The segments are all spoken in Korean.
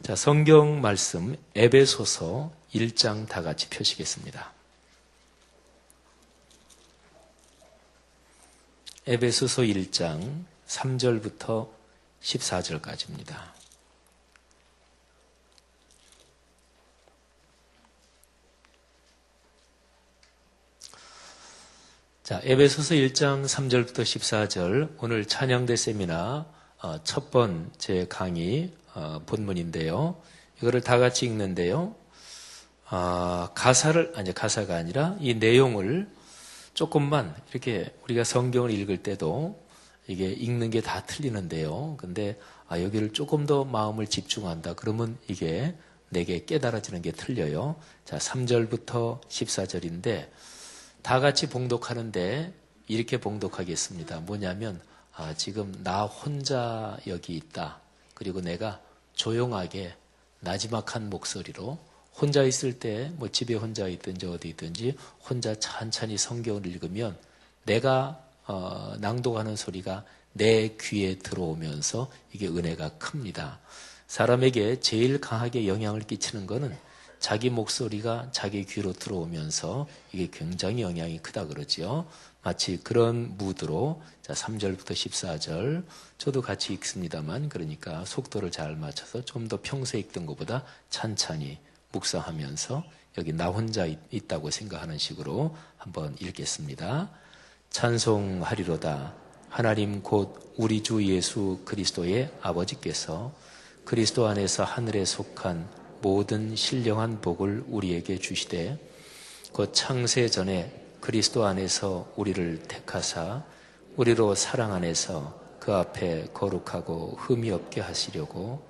자, 성경 말씀 에베소서 1장 다 같이 펴시겠습니다. 에베소서 1장 3절부터 14절까지입니다. 자, 에베소서 1장 3절부터 14절, 오늘 찬양대 세미나 첫 번째 강의 본문인데요. 이거를 다 같이 읽는데요. 가사가 아니라 이 내용을 조금만 이렇게 우리가 성경을 읽을 때도 이게 읽는 게 다 틀리는데요. 근데 여기를 조금 더 마음을 집중한다. 그러면 이게 내게 깨달아지는 게 틀려요. 자, 3절부터 14절인데 다 같이 봉독하는데 이렇게 봉독하겠습니다. 뭐냐면 지금 나 혼자 여기 있다. 그리고 내가 조용하게 나지막한 목소리로 혼자 있을 때 뭐 집에 혼자 있든지 어디 있든지 혼자 찬찬히 성경을 읽으면 내가 낭독하는 소리가 내 귀에 들어오면서 이게 은혜가 큽니다. 사람에게 제일 강하게 영향을 끼치는 거는 자기 목소리가 자기 귀로 들어오면서 이게 굉장히 영향이 크다 그러지요. 마치 그런 무드로 자 3절부터 14절 저도 같이 읽습니다만 그러니까 속도를 잘 맞춰서 좀 더 평소에 읽던 것보다 찬찬히 묵상하면서 여기 나 혼자 있다고 생각하는 식으로 한번 읽겠습니다. 찬송하리로다. 하나님 곧 우리 주 예수 그리스도의 아버지께서 그리스도 안에서 하늘에 속한 모든 신령한 복을 우리에게 주시되 곧 창세 전에 그리스도 안에서 우리를 택하사 우리로 사랑 안에서 그 앞에 거룩하고 흠이 없게 하시려고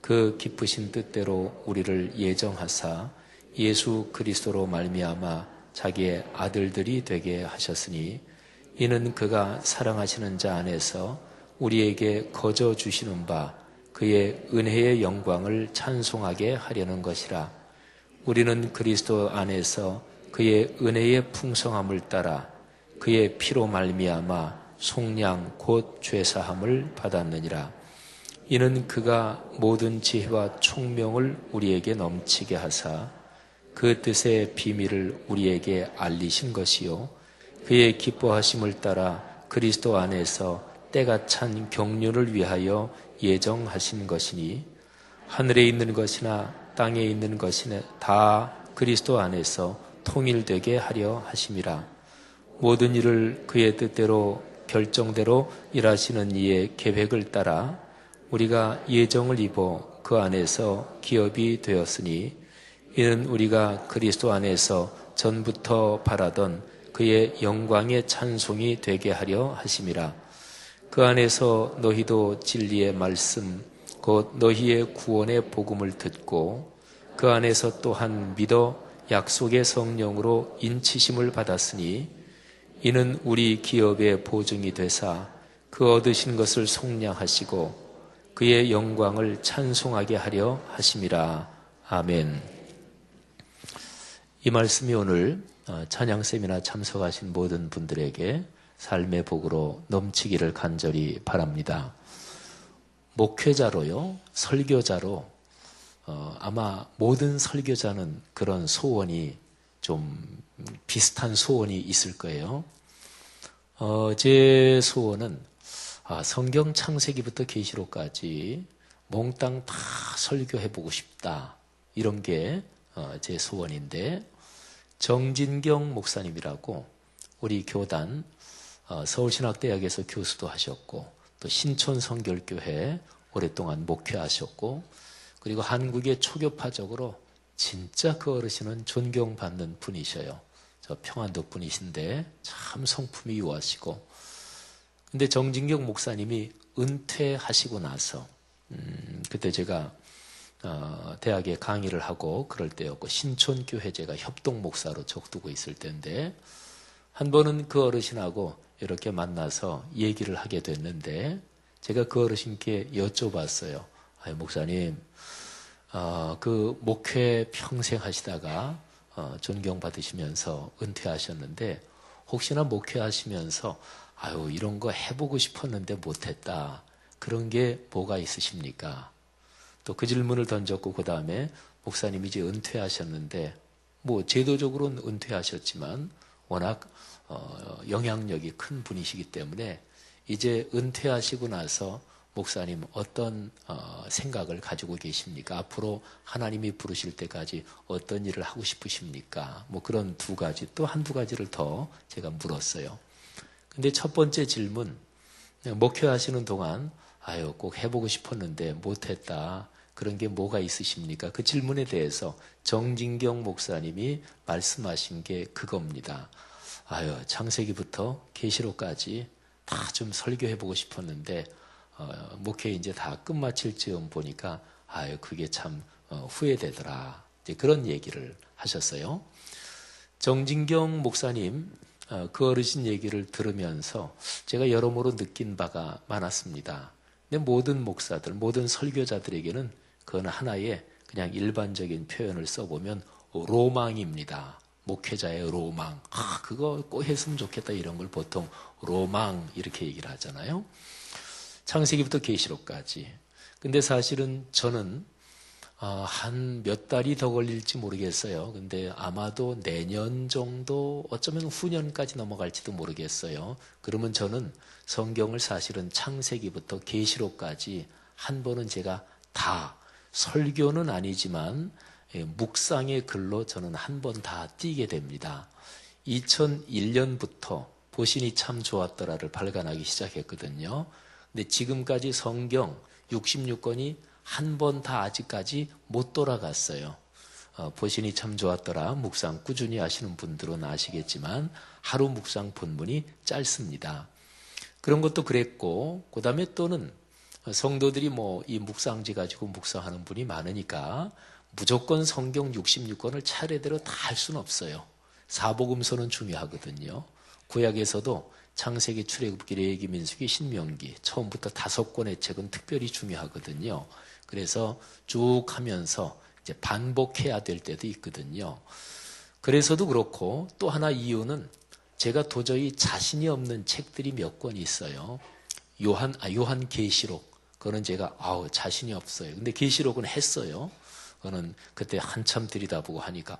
그 기쁘신 뜻대로 우리를 예정하사 예수 그리스도로 말미암아 자기의 아들들이 되게 하셨으니 이는 그가 사랑하시는 자 안에서 우리에게 거저 주시는 바 그의 은혜의 영광을 찬송하게 하려는 것이라. 우리는 그리스도 안에서 그의 은혜의 풍성함을 따라 그의 피로 말미암아 속량 곧 죄사함을 받았느니라. 이는 그가 모든 지혜와 총명을 우리에게 넘치게 하사 그 뜻의 비밀을 우리에게 알리신 것이요 그의 기뻐하심을 따라 그리스도 안에서 때가 찬 경륜을 위하여 예정하신 것이니 하늘에 있는 것이나 땅에 있는 것이나 다 그리스도 안에서 통일되게 하려 하심이라. 모든 일을 그의 뜻대로 결정대로 일하시는 이의 계획을 따라 우리가 예정을 입어 그 안에서 기업이 되었으니 이는 우리가 그리스도 안에서 전부터 바라던 그의 영광의 찬송이 되게 하려 하심이라. 그 안에서 너희도 진리의 말씀 곧 너희의 구원의 복음을 듣고 그 안에서 또한 믿어 약속의 성령으로 인치심을 받았으니 이는 우리 기업의 보증이 되사 그 얻으신 것을 속량하시고 그의 영광을 찬송하게 하려 하심이라. 아멘. 이 말씀이 오늘 찬양 세미나 참석하신 모든 분들에게 삶의 복으로 넘치기를 간절히 바랍니다. 목회자로요, 설교자로 아마 모든 설교자는 그런 소원이 좀 비슷한 소원이 있을 거예요. 제 소원은 성경 창세기부터 계시록까지 몽땅 다 설교해보고 싶다. 이런 게 제 소원인데 정진경 목사님이라고 우리 교단 서울신학대학에서 교수도 하셨고 또 신촌성결교회 오랫동안 목회하셨고 그리고 한국의 초교파적으로 진짜 그 어르신은 존경받는 분이셔요. 저 평안도 분이신데 참 성품이 유하시고 근데 정진경 목사님이 은퇴하시고 나서 그때 제가 대학에 강의를 하고 그럴 때였고 신촌교회 제가 협동목사로 적두고 있을 때인데 한 번은 그 어르신하고 이렇게 만나서 얘기를 하게 됐는데 제가 그 어르신께 여쭤봤어요. 목사님 그 목회 평생 하시다가 존경받으시면서 은퇴하셨는데 혹시나 목회하시면서 이런 거 해보고 싶었는데 못했다. 그런 게 뭐가 있으십니까? 또 그 질문을 던졌고 그 다음에 목사님이 이제 은퇴하셨는데 뭐 제도적으로는 은퇴하셨지만 워낙 영향력이 큰 분이시기 때문에 이제 은퇴하시고 나서 목사님 어떤 생각을 가지고 계십니까? 앞으로 하나님이 부르실 때까지 어떤 일을 하고 싶으십니까? 뭐 그런 두 가지, 또 한두 가지를 더 제가 물었어요. 근데 첫 번째 질문, 목회하시는 동안 아유 꼭 해보고 싶었는데 못했다. 그런 게 뭐가 있으십니까? 그 질문에 대해서 정진경 목사님이 말씀하신 게 그겁니다. 아유 창세기부터 계시록까지 다 좀 설교해보고 싶었는데 목회 이제 다 끝마칠 즈음 보니까 아유 그게 참 후회되더라. 이제 그런 얘기를 하셨어요. 정진경 목사님 그 어르신 얘기를 들으면서 제가 여러모로 느낀 바가 많았습니다. 근데 모든 목사들, 모든 설교자들에게는 그건 하나의 그냥 일반적인 표현을 써보면 로망입니다. 목회자의 로망. 그거 꼭 했으면 좋겠다 이런 걸 보통 로망 이렇게 얘기를 하잖아요. 창세기부터 계시록까지. 근데 사실은 저는 한 몇 달이 더 걸릴지 모르겠어요. 근데 아마도 내년 정도, 어쩌면 후년까지 넘어갈지도 모르겠어요. 그러면 저는 성경을 사실은 창세기부터 계시록까지 한 번은 제가 다, 설교는 아니지만 묵상의 글로 저는 한 번 다 띄게 됩니다. 2001년부터 보신이 참 좋았더라를 발간하기 시작했거든요. 근데 지금까지 성경 66권이 한 번 다 아직까지 못 돌아갔어요. 보신이 참 좋았더라 묵상 꾸준히 하시는 분들은 아시겠지만 하루 묵상 본문이 짧습니다. 그런 것도 그랬고 그 다음에 또는 성도들이 뭐 이 묵상지 가지고 묵상하는 분이 많으니까 무조건 성경 66권을 차례대로 다 할 수는 없어요. 사복음서는 중요하거든요. 구약에서도 창세기, 출애굽기, 레위기, 민수기, 신명기 처음부터 5권의 책은 특별히 중요하거든요. 그래서 쭉 하면서 이제 반복해야 될 때도 있거든요. 그래서도 그렇고 또 하나 이유는 제가 도저히 자신이 없는 책들이 몇 권 있어요. 요한 계시록. 그거는 제가 자신이 없어요. 근데 계시록은 했어요. 그거는 그때 한참 들여다보고 하니까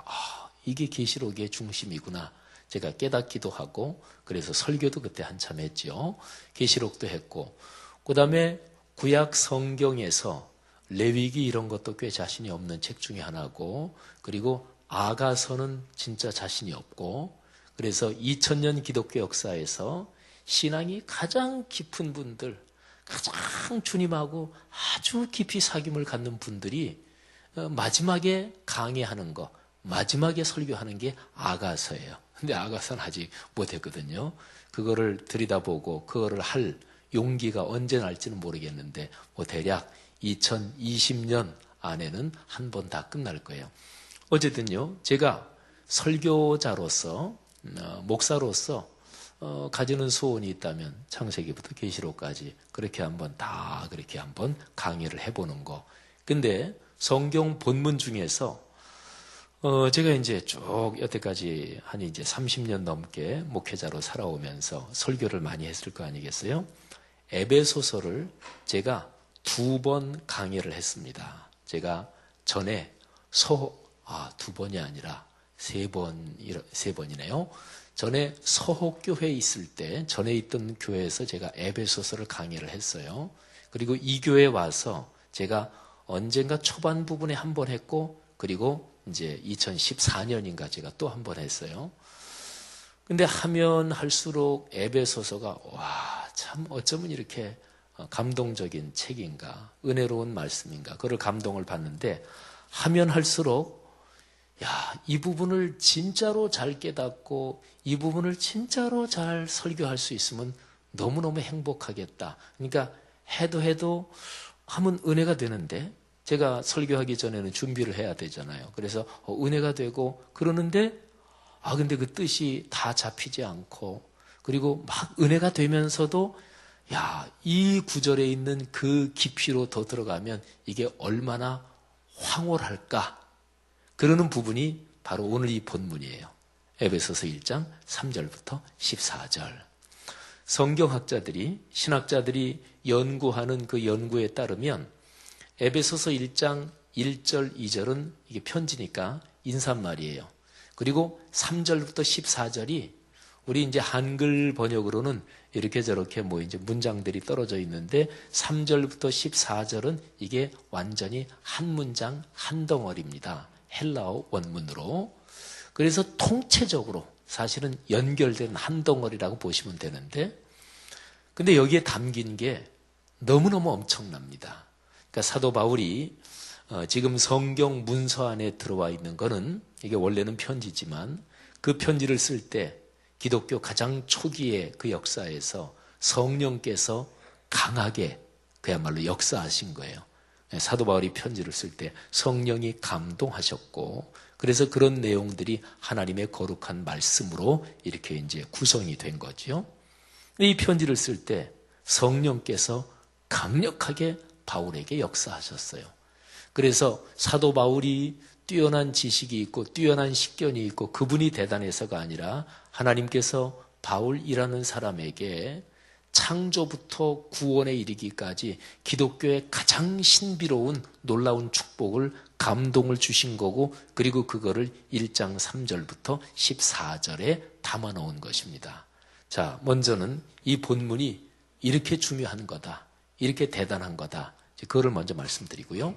이게 계시록의 중심이구나. 제가 깨닫기도 하고 그래서 설교도 그때 한참 했죠. 계시록도 했고 그 다음에 구약 성경에서 레위기 이런 것도 꽤 자신이 없는 책 중에 하나고 그리고 아가서는 진짜 자신이 없고 그래서 2000년 기독교 역사에서 신앙이 가장 깊은 분들 가장 주님하고 아주 깊이 사귐을 갖는 분들이 마지막에 강해하는 거 마지막에 설교하는 게 아가서예요. 근데 아가서는 아직 못했거든요. 그거를 들여다보고 그거를 할 용기가 언제 날지는 모르겠는데 뭐 대략 2020년 안에는 한 번 다 끝날 거예요. 어쨌든요. 제가 설교자로서 목사로서 가지는 소원이 있다면 창세기부터 계시록까지 그렇게 한번 강의를 해보는 거. 근데 성경 본문 중에서 제가 이제 쭉 여태까지 한 이제 30년 넘게 목회자로 살아오면서 설교를 많이 했을 거 아니겠어요? 에베소서를 제가 2번 강의를 했습니다. 제가 전에 2번이 아니라 3번이네요. 전에 서호교회에 있을 때 전에 있던 교회에서 제가 에베소서를 강의를 했어요. 그리고 이 교회에 와서 제가 언젠가 초반 부분에 한 번 했고 그리고 이제 2014년인가 제가 또 한 번 했어요. 근데 하면 할수록 에베소서가 참 어쩌면 이렇게 감동적인 책인가 은혜로운 말씀인가 그걸 감동을 받는데 하면 할수록 이 부분을 진짜로 잘 깨닫고 이 부분을 진짜로 잘 설교할 수 있으면 너무너무 행복하겠다. 그러니까 해도 하면 은혜가 되는데 제가 설교하기 전에는 준비를 해야 되잖아요. 그래서 은혜가 되고 그러는데 근데 그 뜻이 다 잡히지 않고 그리고 막 은혜가 되면서도 이 구절에 있는 그 깊이로 더 들어가면 이게 얼마나 황홀할까 그러는 부분이 바로 오늘 이 본문이에요. 에베소서 1장 3절부터 14절. 성경학자들이 신학자들이 연구하는 그 연구에 따르면 에베소서 1장 1절, 2절은 이게 편지니까 인사말이에요. 그리고 3절부터 14절이 우리 이제 한글 번역으로는 이렇게 저렇게 뭐 이제 문장들이 떨어져 있는데 3절부터 14절은 이게 완전히 한 문장 한 덩어리입니다. 헬라어 원문으로. 그래서 통째적으로 사실은 연결된 한 덩어리라고 보시면 되는데, 근데 여기에 담긴 게 너무너무 엄청납니다. 그러니까 사도 바울이 지금 성경 문서 안에 들어와 있는 거는 이게 원래는 편지지만 그 편지를 쓸 때 기독교 가장 초기의 그 역사에서 성령께서 강하게 그야말로 역사하신 거예요. 사도 바울이 편지를 쓸 때 성령이 감동하셨고, 그래서 그런 내용들이 하나님의 거룩한 말씀으로 이렇게 이제 구성이 된 거죠. 이 편지를 쓸 때 성령께서 강력하게 바울에게 역사하셨어요. 그래서 사도 바울이 뛰어난 지식이 있고 뛰어난 식견이 있고 그분이 대단해서가 아니라 하나님께서 바울이라는 사람에게 창조부터 구원에 이르기까지 기독교의 가장 신비로운 놀라운 축복을, 감동을 주신 거고, 그리고 그거를 1장 3절부터 14절에 담아 놓은 것입니다. 자, 먼저는 이 본문이 이렇게 중요한 거다, 이렇게 대단한 거다, 그거를 먼저 말씀드리고요.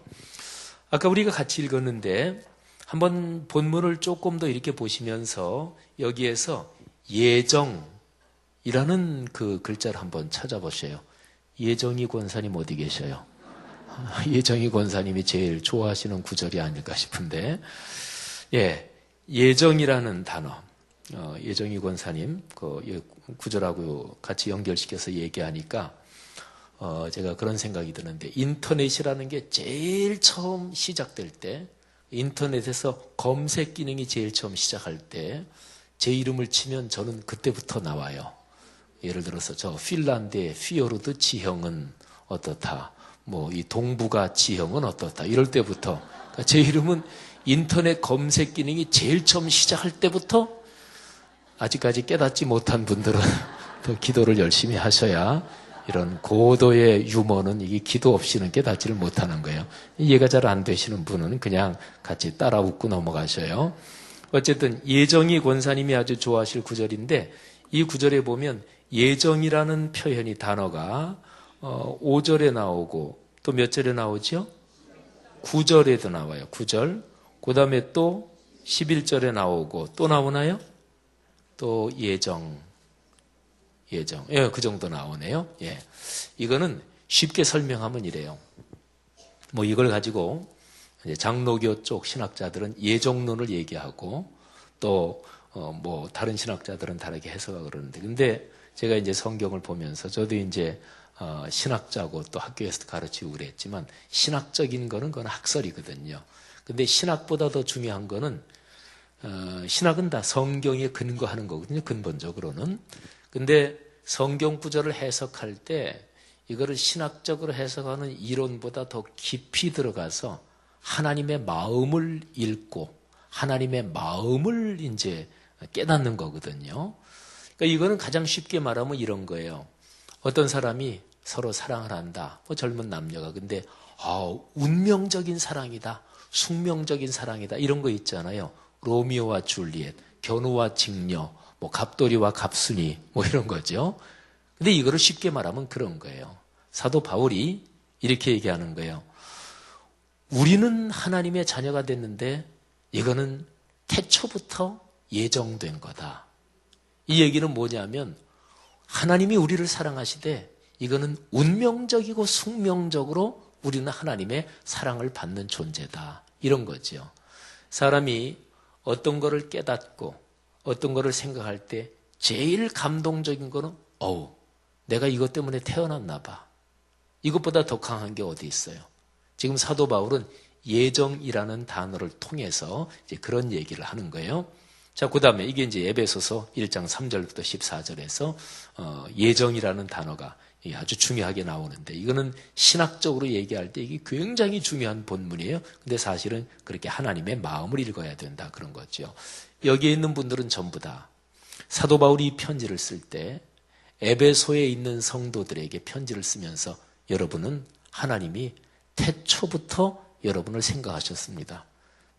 아까 우리가 같이 읽었는데 한번 본문을 조금 더 이렇게 보시면서 여기에서 예정이라는 그 글자를 한번 찾아보세요. 예정이 권사님 어디 계셔요? 예정이 권사님이 제일 좋아하시는 구절이 아닐까 싶은데, 예정이라는 단어, 예정이 권사님 그 구절하고 같이 연결시켜서 얘기하니까 제가 그런 생각이 드는데, 인터넷이라는 게 제일 처음 시작될 때, 인터넷에서 검색 기능이 제일 처음 시작할 때 제 이름을 치면 저는 그때부터 나와요. 예를 들어서 저 핀란드의 피요르드 지형은 어떻다, 뭐 이 동북아 지형은 어떻다, 이럴 때부터, 그러니까 제 이름은 인터넷 검색 기능이 제일 처음 시작할 때부터, 아직까지 깨닫지 못한 분들은 더 기도를 열심히 하셔야 이런 고도의 유머는 이게 기도 없이는 깨닫지를 못하는 거예요. 이해가 잘 안 되시는 분은 그냥 같이 따라 웃고 넘어가셔요. 어쨌든 예정이 권사님이 아주 좋아하실 구절인데, 이 구절에 보면 예정이라는 표현이, 단어가 5절에 나오고 또 몇 절에 나오죠? 9절에도 나와요. 9절. 그 다음에 또 11절에 나오고 또 나오나요? 또 예정. 그 정도 나오네요. 이거는 쉽게 설명하면 이래요. 뭐 이걸 가지고 이제 장로교 쪽 신학자들은 예정론을 얘기하고, 또 뭐 다른 신학자들은 다르게 해석하고 그러는데, 근데 제가 이제 성경을 보면서 저도 이제 신학자고 또 학교에서 가르치고 그랬지만, 신학적인 거는 그건 학설이거든요. 근데 신학보다 더 중요한 거는 신학은 다 성경에 근거하는 거거든요, 근본적으로는. 근데 성경 구절을 해석할 때 이거를 신학적으로 해석하는 이론보다 더 깊이 들어가서 하나님의 마음을 읽고 하나님의 마음을 이제 깨닫는 거거든요. 그러니까 이거는 가장 쉽게 말하면 이런 거예요. 어떤 사람이 서로 사랑을 한다, 뭐 젊은 남녀가. 근데 운명적인 사랑이다, 숙명적인 사랑이다, 이런 거 있잖아요. 로미오와 줄리엣, 견우와 직녀, 뭐 갑돌이와 갑순이, 뭐 이런 거죠. 근데 이거를 쉽게 말하면 그런 거예요. 사도 바울이 이렇게 얘기하는 거예요. 우리는 하나님의 자녀가 됐는데 이거는 태초부터 예정된 거다. 이 얘기는 뭐냐면, 하나님이 우리를 사랑하시되 이거는 운명적이고 숙명적으로 우리는 하나님의 사랑을 받는 존재다, 이런 거죠. 사람이 어떤 거를 깨닫고 어떤 거를 생각할 때 제일 감동적인 거는 내가 이것 때문에 태어났나 봐. 이것보다 더 강한 게 어디 있어요. 지금 사도 바울은 예정이라는 단어를 통해서 이제 그런 얘기를 하는 거예요. 자, 그 다음에 이게 이제 에베소서 1장 3절부터 14절에서 예정이라는 단어가 아주 중요하게 나오는데, 이거는 신학적으로 얘기할 때 이게 굉장히 중요한 본문이에요. 근데 사실은 그렇게 하나님의 마음을 읽어야 된다, 그런 거죠. 여기에 있는 분들은 전부 다 사도 바울이 이 편지를 쓸 때 에베소에 있는 성도들에게 편지를 쓰면서, 여러분은 하나님이 태초부터 여러분을 생각하셨습니다.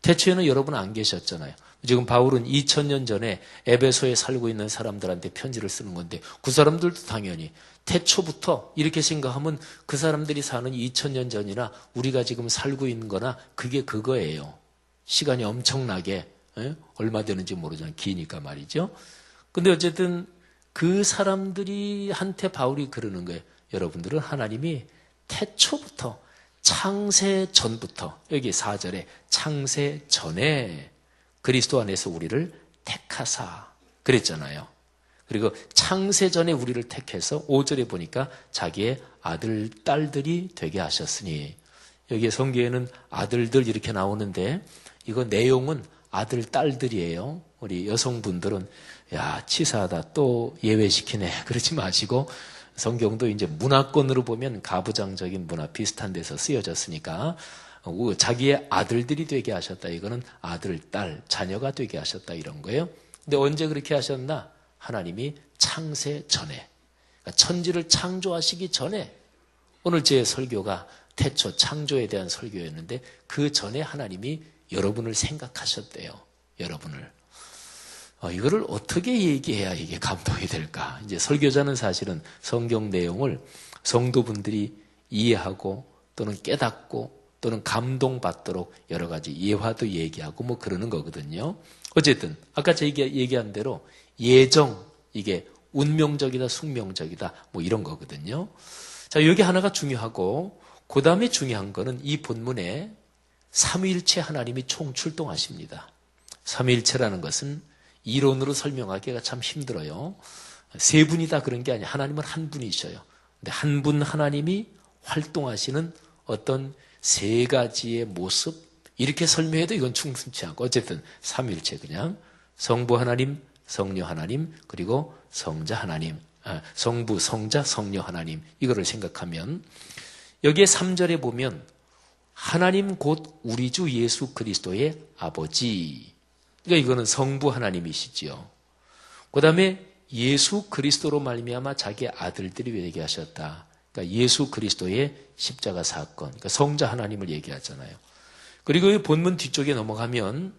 태초에는 여러분 안 계셨잖아요. 지금 바울은 2000년 전에 에베소에 살고 있는 사람들한테 편지를 쓰는 건데 그 사람들도 당연히 태초부터 이렇게 생각하면 그 사람들이 사는 2000년 전이나 우리가 지금 살고 있는 거나 그게 그거예요. 시간이 엄청나게 얼마 되는지 모르잖아요. 기니까 말이죠. 근데 어쨌든 그 사람들이 한테 바울이 그러는 거예요. 여러분들은 하나님이 태초부터 창세 전부터 여기 4절에 창세 전에 그리스도 안에서 우리를 택하사 그랬잖아요. 그리고 창세 전에 우리를 택해서 5절에 보니까 자기의 아들, 딸들이 되게 하셨으니 여기에 성경에는 아들들 이렇게 나오는데 이거 내용은 아들, 딸들이에요. 우리 여성분들은 야 치사하다 또 예외시키네 그러지 마시고 성경도 이제 문화권으로 보면 가부장적인 문화 비슷한 데서 쓰여졌으니까 자기의 아들들이 되게 하셨다. 이거는 아들, 딸, 자녀가 되게 하셨다 이런 거예요. 근데 언제 그렇게 하셨나? 하나님이 창세 전에 그러니까 천지를 창조하시기 전에 오늘 제 설교가 태초 창조에 대한 설교였는데 그 전에 하나님이 여러분을 생각하셨대요. 여러분을. 이거를 어떻게 얘기해야 이게 감동이 될까? 이제 설교자는 사실은 성경 내용을 성도분들이 이해하고 또는 깨닫고 또는 감동받도록 여러 가지 예화도 얘기하고 뭐 그러는 거거든요. 어쨌든 아까 제가 얘기한 대로 예정 이게 운명적이다 숙명적이다 뭐 이런 거거든요. 자 여기 하나가 중요하고 그 다음에 중요한 거는 이 본문에 삼위일체 하나님이 총출동하십니다. 삼위일체라는 것은 이론으로 설명하기가 참 힘들어요. 세 분이다 그런 게 아니에요. 하나님은 한 분이셔요. 근데 한 분 하나님이 활동하시는 어떤 세 가지의 모습 이렇게 설명해도 이건 충분치 않고 어쨌든 삼위일체 그냥 성부 하나님, 성녀 하나님 그리고 성자 하나님 성부, 성자, 성녀 하나님 이거를 생각하면 여기에 3절에 보면 하나님 곧 우리 주 예수 그리스도의 아버지 그러니까 이거는 성부 하나님이시지요. 그 다음에 예수 그리스도로 말미암아 자기의 아들들이 되게 하셨다. 그러니까 예수 그리스도의 십자가 사건, 그러니까 성자 하나님을 얘기하잖아요. 그리고 이 본문 뒤쪽에 넘어가면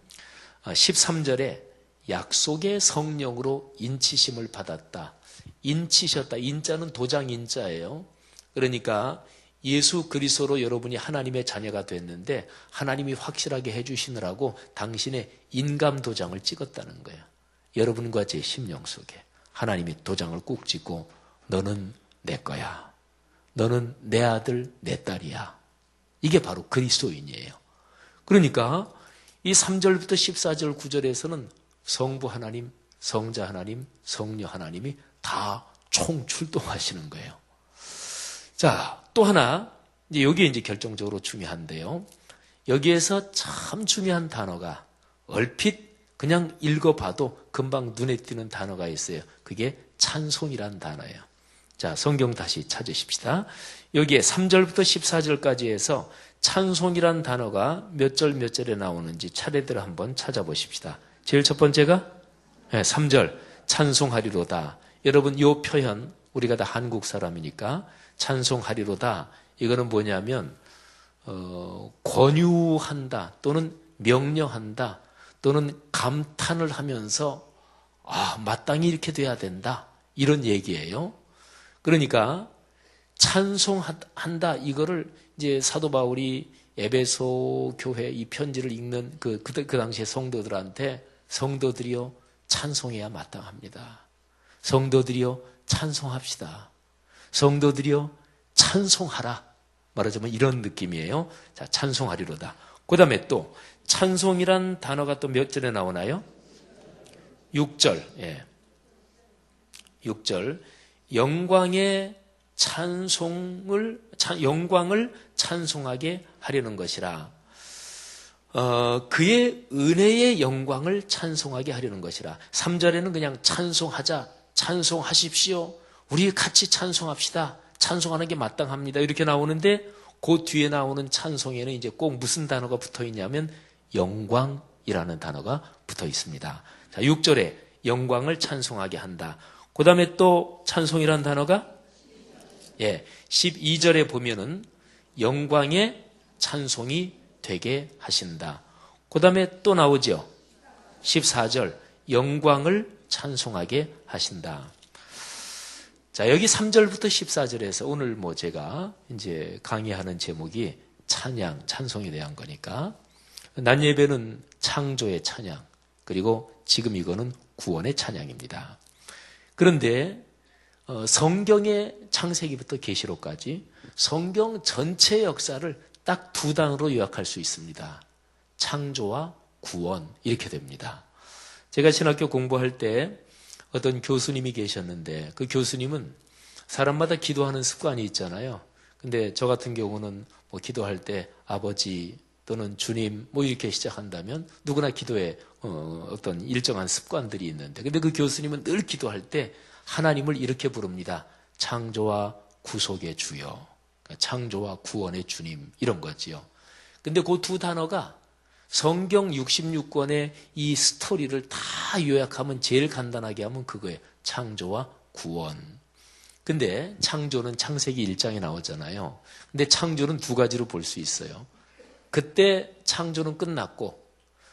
13절에 약속의 성령으로 인치심을 받았다. 인치셨다. 인자는 도장 인자예요. 그러니까 예수 그리스도로 여러분이 하나님의 자녀가 됐는데 하나님이 확실하게 해주시느라고 당신의 인감 도장을 찍었다는 거예요. 여러분과 제 심령 속에 하나님이 도장을 꾹 찍고 너는 내 거야. 너는 내 아들, 내 딸이야. 이게 바로 그리스도인이에요. 그러니까 이 3절부터 14절 9절에서는 성부 하나님, 성자 하나님, 성녀 하나님이 다 총출동하시는 거예요. 자, 또 하나, 여기에 이제 결정적으로 중요한데요. 여기에서 참 중요한 단어가 얼핏 그냥 읽어봐도 금방 눈에 띄는 단어가 있어요. 그게 찬송이란 단어예요. 자, 성경 다시 찾으십시다. 여기에 3절부터 14절까지 해서 찬송이란 단어가 몇 절 몇 절에 나오는지 차례대로 한번 찾아보십시다. 제일 첫 번째가 3절 찬송하리로다. 여러분 이 표현 우리가 다 한국 사람이니까 찬송하리로다. 이거는 뭐냐면 권유한다 또는 명령한다 또는 감탄을 하면서 마땅히 이렇게 돼야 된다. 이런 얘기예요. 그러니까 찬송한다 이거를 이제 사도 바울이 에베소 교회 이 편지를 읽는 그 당시의 성도들한테 성도들이여 찬송해야 마땅합니다. 성도들이여 찬송합시다. 성도들이여 찬송하라. 말하자면 이런 느낌이에요. 자, 찬송하리로다. 그 다음에 또 찬송이란 단어가 또 몇 절에 나오나요? 6절. 예. 6절. 영광을 찬송하게 하려는 것이라. 그의 은혜의 영광을 찬송하게 하려는 것이라. 3절에는 그냥 찬송하자, 찬송하십시오. 우리 같이 찬송합시다. 찬송하는 게 마땅합니다. 이렇게 나오는데 그 뒤에 나오는 찬송에는 이제 꼭 무슨 단어가 붙어 있냐면 영광이라는 단어가 붙어 있습니다. 자, 6절에 영광을 찬송하게 한다. 그 다음에 또 찬송이라는 단어가 12절에 보면은 영광의 찬송이 되게 하신다. 그 다음에 또 나오죠. 14절 영광을 찬송하게 하신다. 자, 여기 3절부터 14절에서 오늘 제가 이제 강의하는 제목이 찬양, 찬송에 대한 거니까 낮 예배는 창조의 찬양, 그리고 지금 이거는 구원의 찬양입니다. 그런데 성경의 창세기부터 계시록까지 성경 전체 역사를 딱 두 단어로 요약할 수 있습니다. 창조와 구원, 이렇게 됩니다. 제가 신학교 공부할 때 어떤 교수님이 계셨는데 그 교수님은 사람마다 기도하는 습관이 있잖아요. 근데 저 같은 경우는 기도할 때 아버지 또는 주님 이렇게 시작한다면 누구나 기도에 어떤 일정한 습관들이 있는데, 근데 그 교수님은 늘 기도할 때 하나님을 이렇게 부릅니다. 창조와 구속의 주여, 창조와 구원의 주님, 이런 거지요. 근데 그 두 단어가 성경 66권의 이 스토리를 다 요약하면 제일 간단하게 하면 그거예요. 창조와 구원. 근데 창조는 창세기 1장에 나오잖아요. 근데 창조는 두 가지로 볼 수 있어요. 그때 창조는 끝났고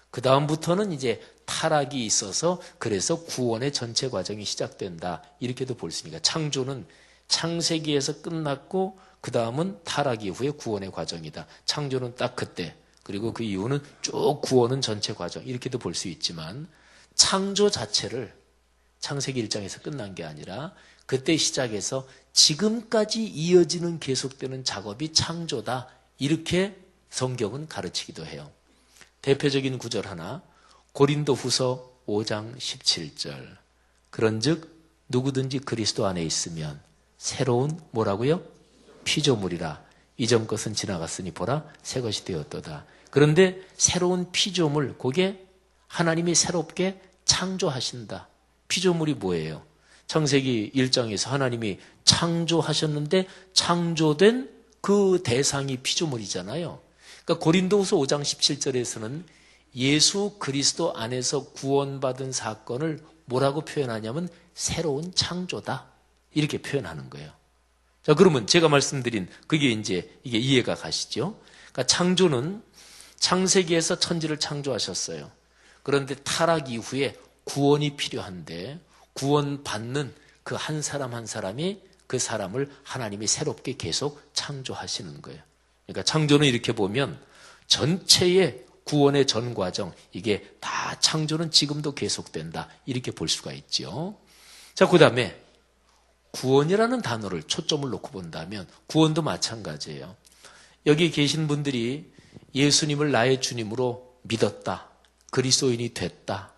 그 다음부터는 이제 타락이 있어서 그래서 구원의 전체 과정이 시작된다, 이렇게도 볼 수 있으니까 창조는 창세기에서 끝났고 그 다음은 타락 이후의 구원의 과정이다. 창조는 딱 그때, 그리고 그 이후는 쭉 구원은 전체 과정, 이렇게도 볼 수 있지만 창조 자체를 창세기 1장에서 끝난 게 아니라 그때 시작해서 지금까지 이어지는 계속되는 작업이 창조다, 이렇게 성경은 가르치기도 해요. 대표적인 구절 하나, 고린도후서 5장 17절. 그런즉 누구든지 그리스도 안에 있으면 새로운 뭐라고요? 피조물이라. 이전 것은 지나갔으니 보라 새 것이 되었도다. 그런데 새로운 피조물, 그게 하나님이 새롭게 창조하신다. 피조물이 뭐예요? 창세기 1장에서 하나님이 창조하셨는데 창조된 그 대상이 피조물이잖아요. 그러니까 고린도후서 5장 17절에서는 예수 그리스도 안에서 구원받은 사건을 뭐라고 표현하냐면 새로운 창조다, 이렇게 표현하는 거예요. 자, 그러면 제가 말씀드린 그게 이제 이게 이해가 가시죠? 그러니까 창조는 창세기에서 천지를 창조하셨어요. 그런데 타락 이후에 구원이 필요한데 구원받는 그 한 사람 한 사람이 그 사람을 하나님이 새롭게 계속 창조하시는 거예요. 그러니까 창조는 이렇게 보면 전체의 구원의 전 과정, 이게 다 창조는 지금도 계속된다, 이렇게 볼 수가 있죠. 자, 그 다음에 구원이라는 단어를 초점을 놓고 본다면 구원도 마찬가지예요. 여기 계신 분들이 예수님을 나의 주님으로 믿었다, 그리스도인이 됐다,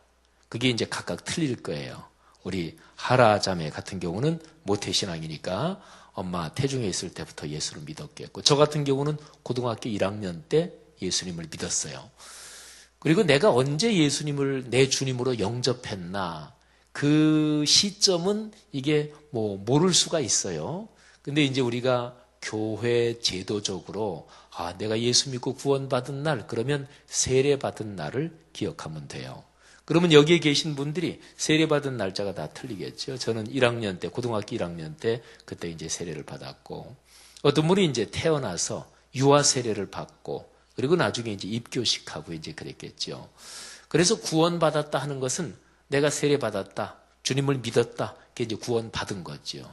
그게 이제 각각 틀릴 거예요. 우리 하라 자매 같은 경우는 모태신앙이니까 엄마 태중에 있을 때부터 예수를 믿었겠고, 저 같은 경우는 고등학교 1학년 때 예수님을 믿었어요. 그리고 내가 언제 예수님을 내 주님으로 영접했나, 그 시점은 이게 모를 수가 있어요. 근데 이제 우리가 교회 제도적으로 내가 예수 믿고 구원받은 날, 그러면 세례받은 날을 기억하면 돼요. 그러면 여기에 계신 분들이 세례받은 날짜가 다 틀리겠죠. 저는 1학년 때, 고등학교 1학년 때 그때 이제 세례를 받았고, 어떤 분이 이제 태어나서 유아 세례를 받고, 그리고 나중에 이제 입교식하고 이제 그랬겠죠. 그래서 구원받았다 하는 것은 내가 세례받았다, 주님을 믿었다, 그게 이제 구원받은 거죠.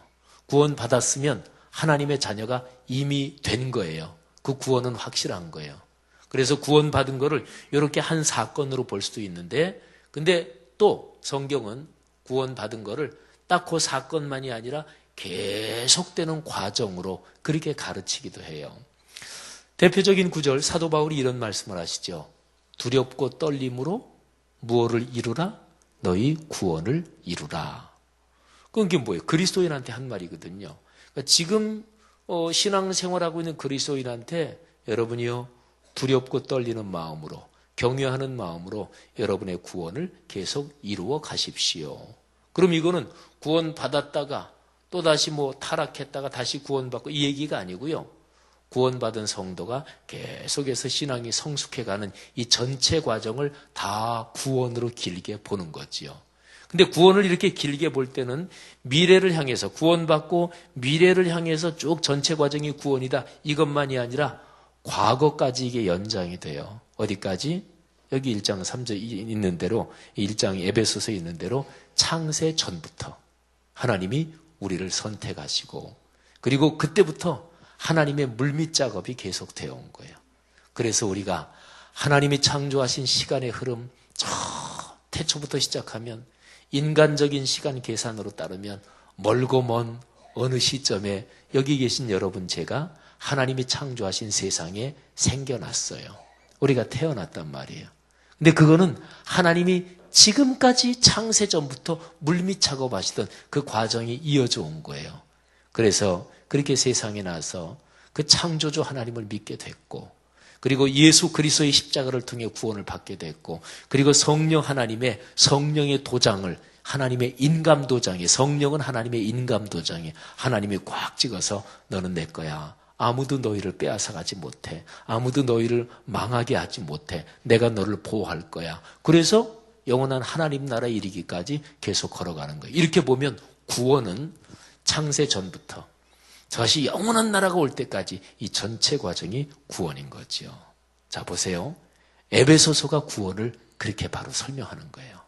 구원받았으면 하나님의 자녀가 이미 된 거예요. 그 구원은 확실한 거예요. 그래서 구원받은 거를 이렇게 한 사건으로 볼 수도 있는데, 근데 또 성경은 구원받은 거를 딱 그 사건만이 아니라 계속되는 과정으로 그렇게 가르치기도 해요. 대표적인 구절, 사도 바울이 이런 말씀을 하시죠. 두렵고 떨림으로 무엇을 이루라? 너희 구원을 이루라. 그게 뭐예요? 그리스도인한테 한 말이거든요. 그러니까 지금 신앙생활하고 있는 그리스도인한테 여러분이요, 두렵고 떨리는 마음으로, 경외하는 마음으로 여러분의 구원을 계속 이루어 가십시오. 그럼 이거는 구원받았다가 또다시 타락했다가 다시 구원받고 이 얘기가 아니고요. 구원받은 성도가 계속해서 신앙이 성숙해가는 이 전체 과정을 다 구원으로 길게 보는 거지요. 근데 구원을 이렇게 길게 볼 때는 미래를 향해서 구원받고 미래를 향해서 쭉 전체 과정이 구원이다. 이것만이 아니라 과거까지 이게 연장이 돼요. 어디까지? 여기 1장 3절 있는 대로 1장 에베소서에 있는 대로 창세 전부터 하나님이 우리를 선택하시고 그리고 그때부터 하나님의 물밑 작업이 계속되어 온 거예요. 그래서 우리가 하나님이 창조하신 시간의 흐름 저 태초부터 시작하면 인간적인 시간 계산으로 따르면 멀고 먼 어느 시점에 여기 계신 여러분 제가 하나님이 창조하신 세상에 생겨났어요. 우리가 태어났단 말이에요. 근데 그거는 하나님이 지금까지 창세 전부터 물밑 작업하시던 그 과정이 이어져 온 거예요. 그래서 그렇게 세상에 나서 그 창조주 하나님을 믿게 됐고 그리고 예수 그리스도의 십자가를 통해 구원을 받게 됐고 그리고 성령 하나님의 성령의 도장을 하나님의 인감 도장에 성령은 하나님의 인감 도장에 하나님이 꽉 찍어서 너는 내 거야. 아무도 너희를 빼앗아가지 못해. 아무도 너희를 망하게 하지 못해. 내가 너를 보호할 거야. 그래서 영원한 하나님 나라에 이르기까지 계속 걸어가는 거예요. 이렇게 보면 구원은 창세 전부터 다시 영원한 나라가 올 때까지 이 전체 과정이 구원인 거죠. 자 보세요. 에베소서가 구원을 그렇게 바로 설명하는 거예요.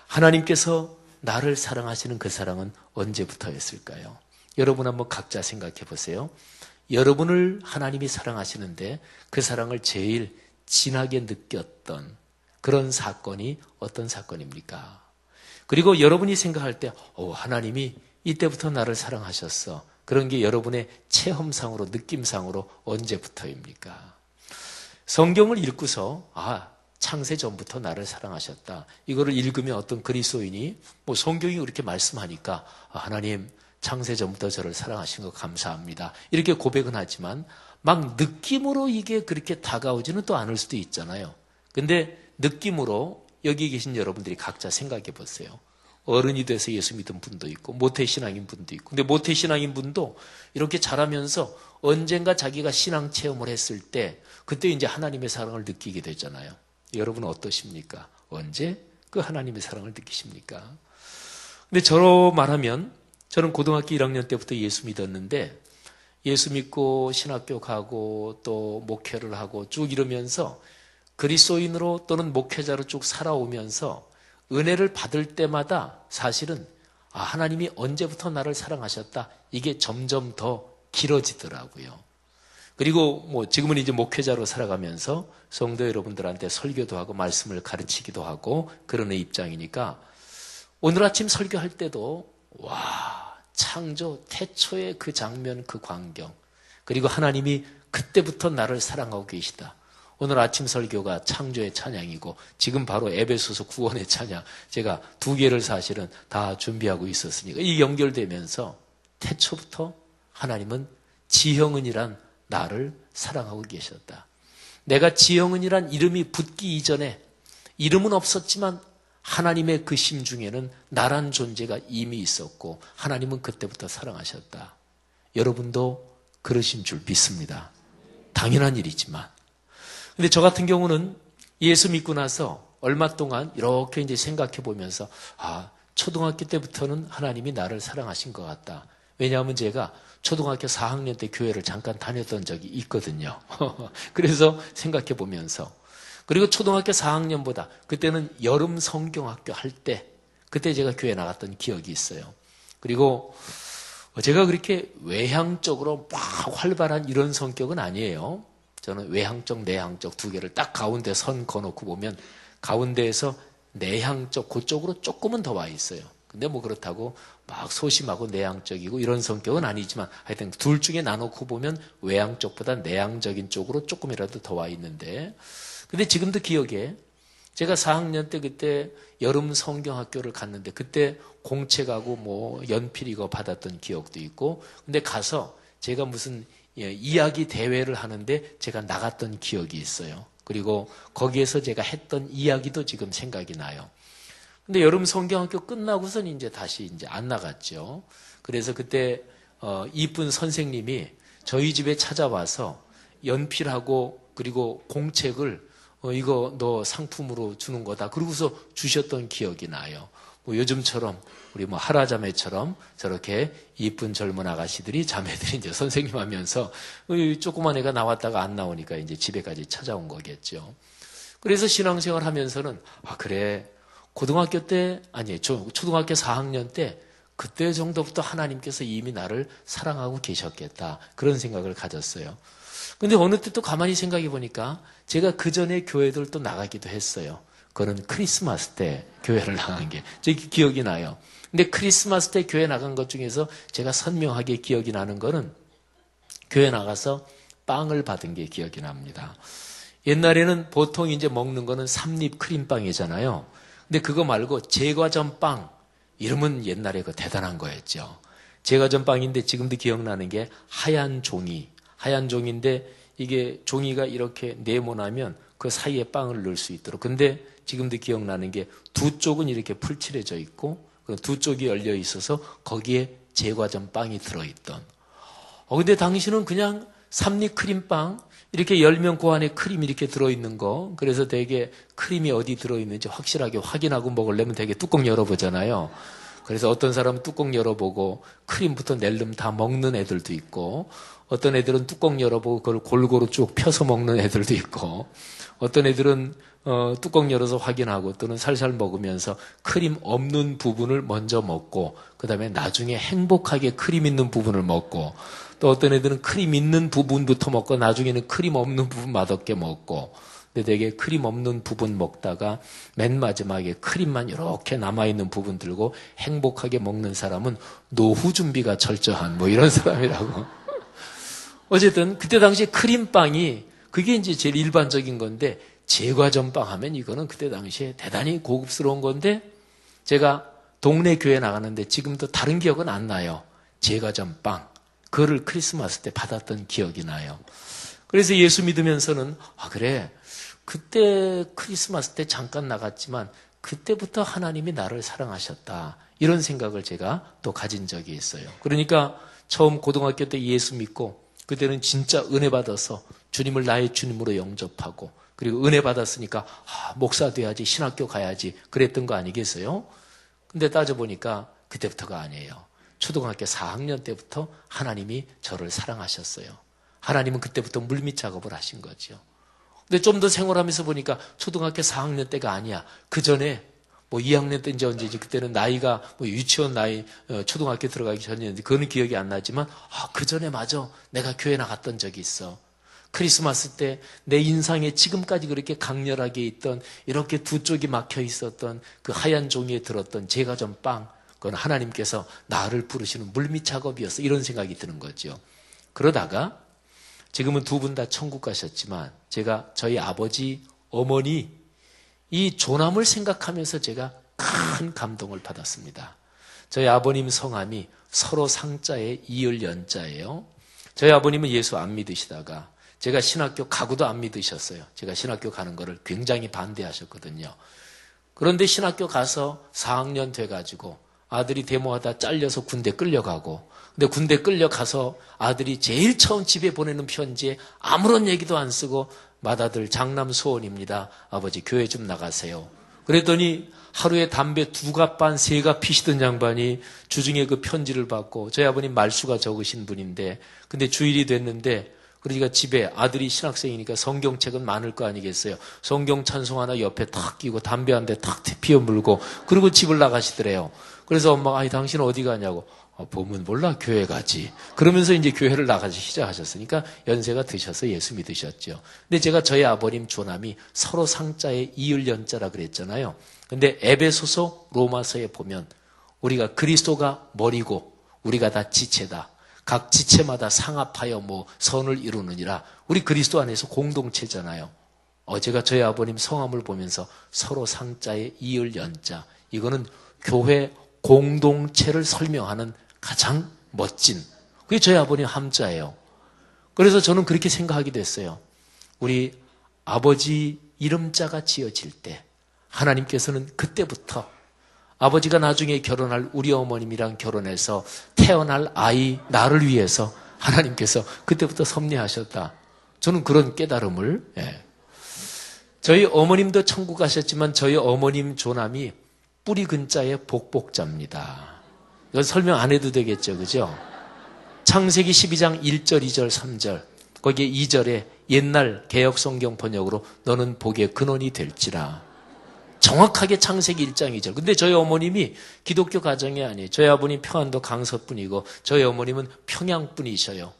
하나님께서 나를 사랑하시는 그 사랑은 언제부터였을까요? 여러분 한번 각자 생각해 보세요. 여러분을 하나님이 사랑하시는데 그 사랑을 제일 진하게 느꼈던 그런 사건이 어떤 사건입니까? 그리고 여러분이 생각할 때 하나님이 이때부터 나를 사랑하셨어. 그런 게 여러분의 체험상으로 느낌상으로 언제부터입니까? 성경을 읽고서 창세 전부터 나를 사랑하셨다. 이거를 읽으면 어떤 그리스도인이 성경이 그렇게 말씀하니까 하나님 창세 전부터 저를 사랑하신 거 감사합니다. 이렇게 고백은 하지만 막 느낌으로 이게 그렇게 다가오지는 또 않을 수도 있잖아요. 근데 느낌으로 여기 계신 여러분들이 각자 생각해 보세요. 어른이 돼서 예수 믿은 분도 있고 모태신앙인 분도 있고 근데 모태신앙인 분도 이렇게 자라면서 언젠가 자기가 신앙 체험을 했을 때 그때 이제 하나님의 사랑을 느끼게 되잖아요. 여러분은 어떠십니까? 언제 그 하나님의 사랑을 느끼십니까? 근데 저로 말하면 저는 고등학교 1학년 때부터 예수 믿었는데 예수 믿고 신학교 가고 또 목회를 하고 쭉 이러면서 그리스도인으로 또는 목회자로 쭉 살아오면서 은혜를 받을 때마다 사실은 하나님이 언제부터 나를 사랑하셨다. 이게 점점 더 길어지더라고요. 그리고 지금은 이제 목회자로 살아가면서 성도 여러분들한테 설교도 하고 말씀을 가르치기도 하고 그런 입장이니까 오늘 아침 설교할 때도 창조 태초의 그 장면 그 광경 그리고 하나님이 그때부터 나를 사랑하고 계시다. 오늘 아침 설교가 창조의 찬양이고 지금 바로 에베소서 구원의 찬양 제가 두 개를 사실은 다 준비하고 있었으니까 이 연결되면서 태초부터 하나님은 지형은이란 나를 사랑하고 계셨다. 내가 지형은이란 이름이 붙기 이전에 이름은 없었지만 하나님의 그 심중에는 나란 존재가 이미 있었고 하나님은 그때부터 사랑하셨다. 여러분도 그러신 줄 믿습니다. 당연한 일이지만 근데 저 같은 경우는 예수 믿고 나서 얼마 동안 이렇게 이제 생각해 보면서 초등학교 때부터는 하나님이 나를 사랑하신 것 같다. 왜냐하면 제가 초등학교 4학년 때 교회를 잠깐 다녔던 적이 있거든요. 그래서 생각해 보면서 그리고 초등학교 4학년보다 그때는 여름 성경학교 할 때 그때 제가 교회 나갔던 기억이 있어요. 그리고 제가 그렇게 외향적으로 막 활발한 이런 성격은 아니에요. 저는 외향적, 내향적 두 개를 딱 가운데 선 그어놓고 보면 가운데에서 내향적 그쪽으로 조금은 더 와 있어요. 근데 그렇다고 막 소심하고 내향적이고 이런 성격은 아니지만 하여튼 둘 중에 나눠놓고 보면 외향적보다 내향적인 쪽으로 조금이라도 더 와 있는데 근데 지금도 기억에 제가 4학년 때 그때 여름 성경학교를 갔는데 그때 공책하고 연필 이거 받았던 기억도 있고 근데 가서 제가 무슨 이야기 대회를 하는데 제가 나갔던 기억이 있어요. 그리고 거기에서 제가 했던 이야기도 지금 생각이 나요. 근데 여름 성경학교 끝나고선 이제 다시 이제 안 나갔죠. 그래서 그때 이쁜 선생님이 저희 집에 찾아와서 연필하고 그리고 공책을 이거 너 상품으로 주는 거다. 그러고서 주셨던 기억이 나요. 뭐 요즘처럼 우리 뭐 하라자매처럼 저렇게 이쁜 젊은 아가씨들이 자매들이 이제 선생님 하면서 조그만 애가 나왔다가 안 나오니까 이제 집에까지 찾아온 거겠죠. 그래서 신앙생활 하면서는 그래 고등학교 때 아니 초등학교 4학년 때 그때 정도부터 하나님께서 이미 나를 사랑하고 계셨겠다 그런 생각을 가졌어요. 근데 어느 때 또 가만히 생각해 보니까 제가 그 전에 교회들 또 나가기도 했어요. 그거는 크리스마스 때 교회를 나간 게 제 기억이 나요. 근데 크리스마스 때 교회 나간 것 중에서 제가 선명하게 기억이 나는 거는 교회 나가서 빵을 받은 게 기억이 납니다. 옛날에는 보통 이제 먹는 거는 삼립 크림빵이잖아요. 근데 그거 말고 제과점 빵 이름은 옛날에 그 대단한 거였죠. 제과점 빵인데 지금도 기억나는 게 하얀 종인데 이게 종이가 이렇게 네모나면 그 사이에 빵을 넣을 수 있도록. 근데 지금도 기억나는 게 두 쪽은 이렇게 풀칠해져 있고 두 쪽이 열려 있어서 거기에 제과점 빵이 들어있던. 근데 당신은 그냥 삼립 크림빵 이렇게 열면 그 안에 크림이 이렇게 들어있는 거. 그래서 되게 크림이 어디 들어있는지 확실하게 확인하고 먹으려면 되게 뚜껑 열어보잖아요. 그래서 어떤 사람은 뚜껑 열어보고 크림부터 낼름 다 먹는 애들도 있고 어떤 애들은 뚜껑 열어보고 그걸 골고루 쭉 펴서 먹는 애들도 있고 어떤 애들은 뚜껑 열어서 확인하고 또는 살살 먹으면서 크림 없는 부분을 먼저 먹고 그 다음에 나중에 행복하게 크림 있는 부분을 먹고 또 어떤 애들은 크림 있는 부분부터 먹고 나중에는 크림 없는 부분 맛없게 먹고 근데 되게 크림 없는 부분 먹다가 맨 마지막에 크림만 이렇게 남아있는 부분 들고 행복하게 먹는 사람은 노후 준비가 철저한 뭐 이런 사람이라고. 어쨌든 그때 당시에 크림빵이 그게 이제 제일 일반적인 건데 제과점빵 하면 이거는 그때 당시에 대단히 고급스러운 건데 제가 동네 교회 나가는데 지금도 다른 기억은 안 나요. 제과점빵. 그거를 크리스마스 때 받았던 기억이 나요. 그래서 예수 믿으면서는 그래 그때 크리스마스 때 잠깐 나갔지만 그때부터 하나님이 나를 사랑하셨다. 이런 생각을 제가 또 가진 적이 있어요. 그러니까 처음 고등학교 때 예수 믿고 그때는 진짜 은혜 받아서 주님을 나의 주님으로 영접하고 그리고 은혜 받았으니까 목사 돼야지 신학교 가야지 그랬던 거 아니겠어요? 근데 따져보니까 그때부터가 아니에요. 초등학교 4학년 때부터 하나님이 저를 사랑하셨어요. 하나님은 그때부터 물밑 작업을 하신 거죠. 근데 좀 더 생활하면서 보니까 초등학교 4학년 때가 아니야. 그 전에 뭐 2학년 때 이제 언제지 그때는 나이가 뭐 유치원 나이 초등학교 들어가기 전이었는데 그거는 기억이 안 나지만 그 전에 맞아 내가 교회 나갔던 적이 있어. 크리스마스 때 내 인상에 지금까지 그렇게 강렬하게 있던 이렇게 두 쪽이 막혀 있었던 그 하얀 종이에 들었던 제과점 빵 그건 하나님께서 나를 부르시는 물밑 작업이었어. 이런 생각이 드는 거죠. 그러다가 지금은 두 분 다 천국 가셨지만 제가 저희 아버지, 어머니 이 조남을 생각하면서 제가 큰 감동을 받았습니다. 저희 아버님 성함이 서로 상자에 이을 연자예요. 저희 아버님은 예수 안 믿으시다가 제가 신학교 가고도 안 믿으셨어요. 제가 신학교 가는 거를 굉장히 반대하셨거든요. 그런데 신학교 가서 4학년 돼가지고 아들이 데모하다 잘려서 군대 끌려가고 근데 군대 끌려가서 아들이 제일 처음 집에 보내는 편지에 아무런 얘기도 안 쓰고 맏아들 장남 소원입니다. 아버지 교회 좀 나가세요. 그랬더니 하루에 담배 2갑 반 3갑 피시던 양반이 주중에 그 편지를 받고 저희 아버님 말수가 적으신 분인데 근데 주일이 됐는데 그러니까 집에 아들이 신학생이니까 성경책은 많을 거 아니겠어요. 성경 찬송 하나 옆에 탁 끼고 담배 한 대 탁 피워 물고 그리고 집을 나가시더래요. 그래서 엄마가 당신 어디 가냐고. 보면 몰라 교회 가지. 그러면서 이제 교회를 나가기 시작하셨으니까 연세가 드셔서 예수 믿으셨죠. 근데 제가 저희 아버님 조남이 서로 상자에 이을 연자라 그랬잖아요. 근데 에베소서 로마서에 보면 우리가 그리스도가 머리고 우리가 다 지체다. 각 지체마다 상합하여 뭐 선을 이루느니라. 우리 그리스도 안에서 공동체잖아요. 제가 저희 아버님 성함을 보면서 서로 상자에 이을 연자. 이거는 교회 공동체를 설명하는 가장 멋진 그게 저희 아버님 함자예요. 그래서 저는 그렇게 생각하게 됐어요. 우리 아버지 이름자가 지어질 때 하나님께서는 그때부터 아버지가 나중에 결혼할 우리 어머님이랑 결혼해서 태어날 아이 나를 위해서 하나님께서 그때부터 섭리하셨다. 저는 그런 깨달음을 저희 어머님도 천국 가셨지만 저희 어머님 조남이 뿌리 근자의 복복자입니다. 이건 설명 안 해도 되겠죠, 그죠? 창세기 12장 1절, 2절, 3절 거기에 2절에 옛날 개역성경 번역으로 너는 복의 근원이 될지라. 정확하게 창세기 1장 2절. 근데 저희 어머님이 기독교 가정이 아니에요. 저희 아버님 평안도 강서분이고 저희 어머님은 평양분이셔요.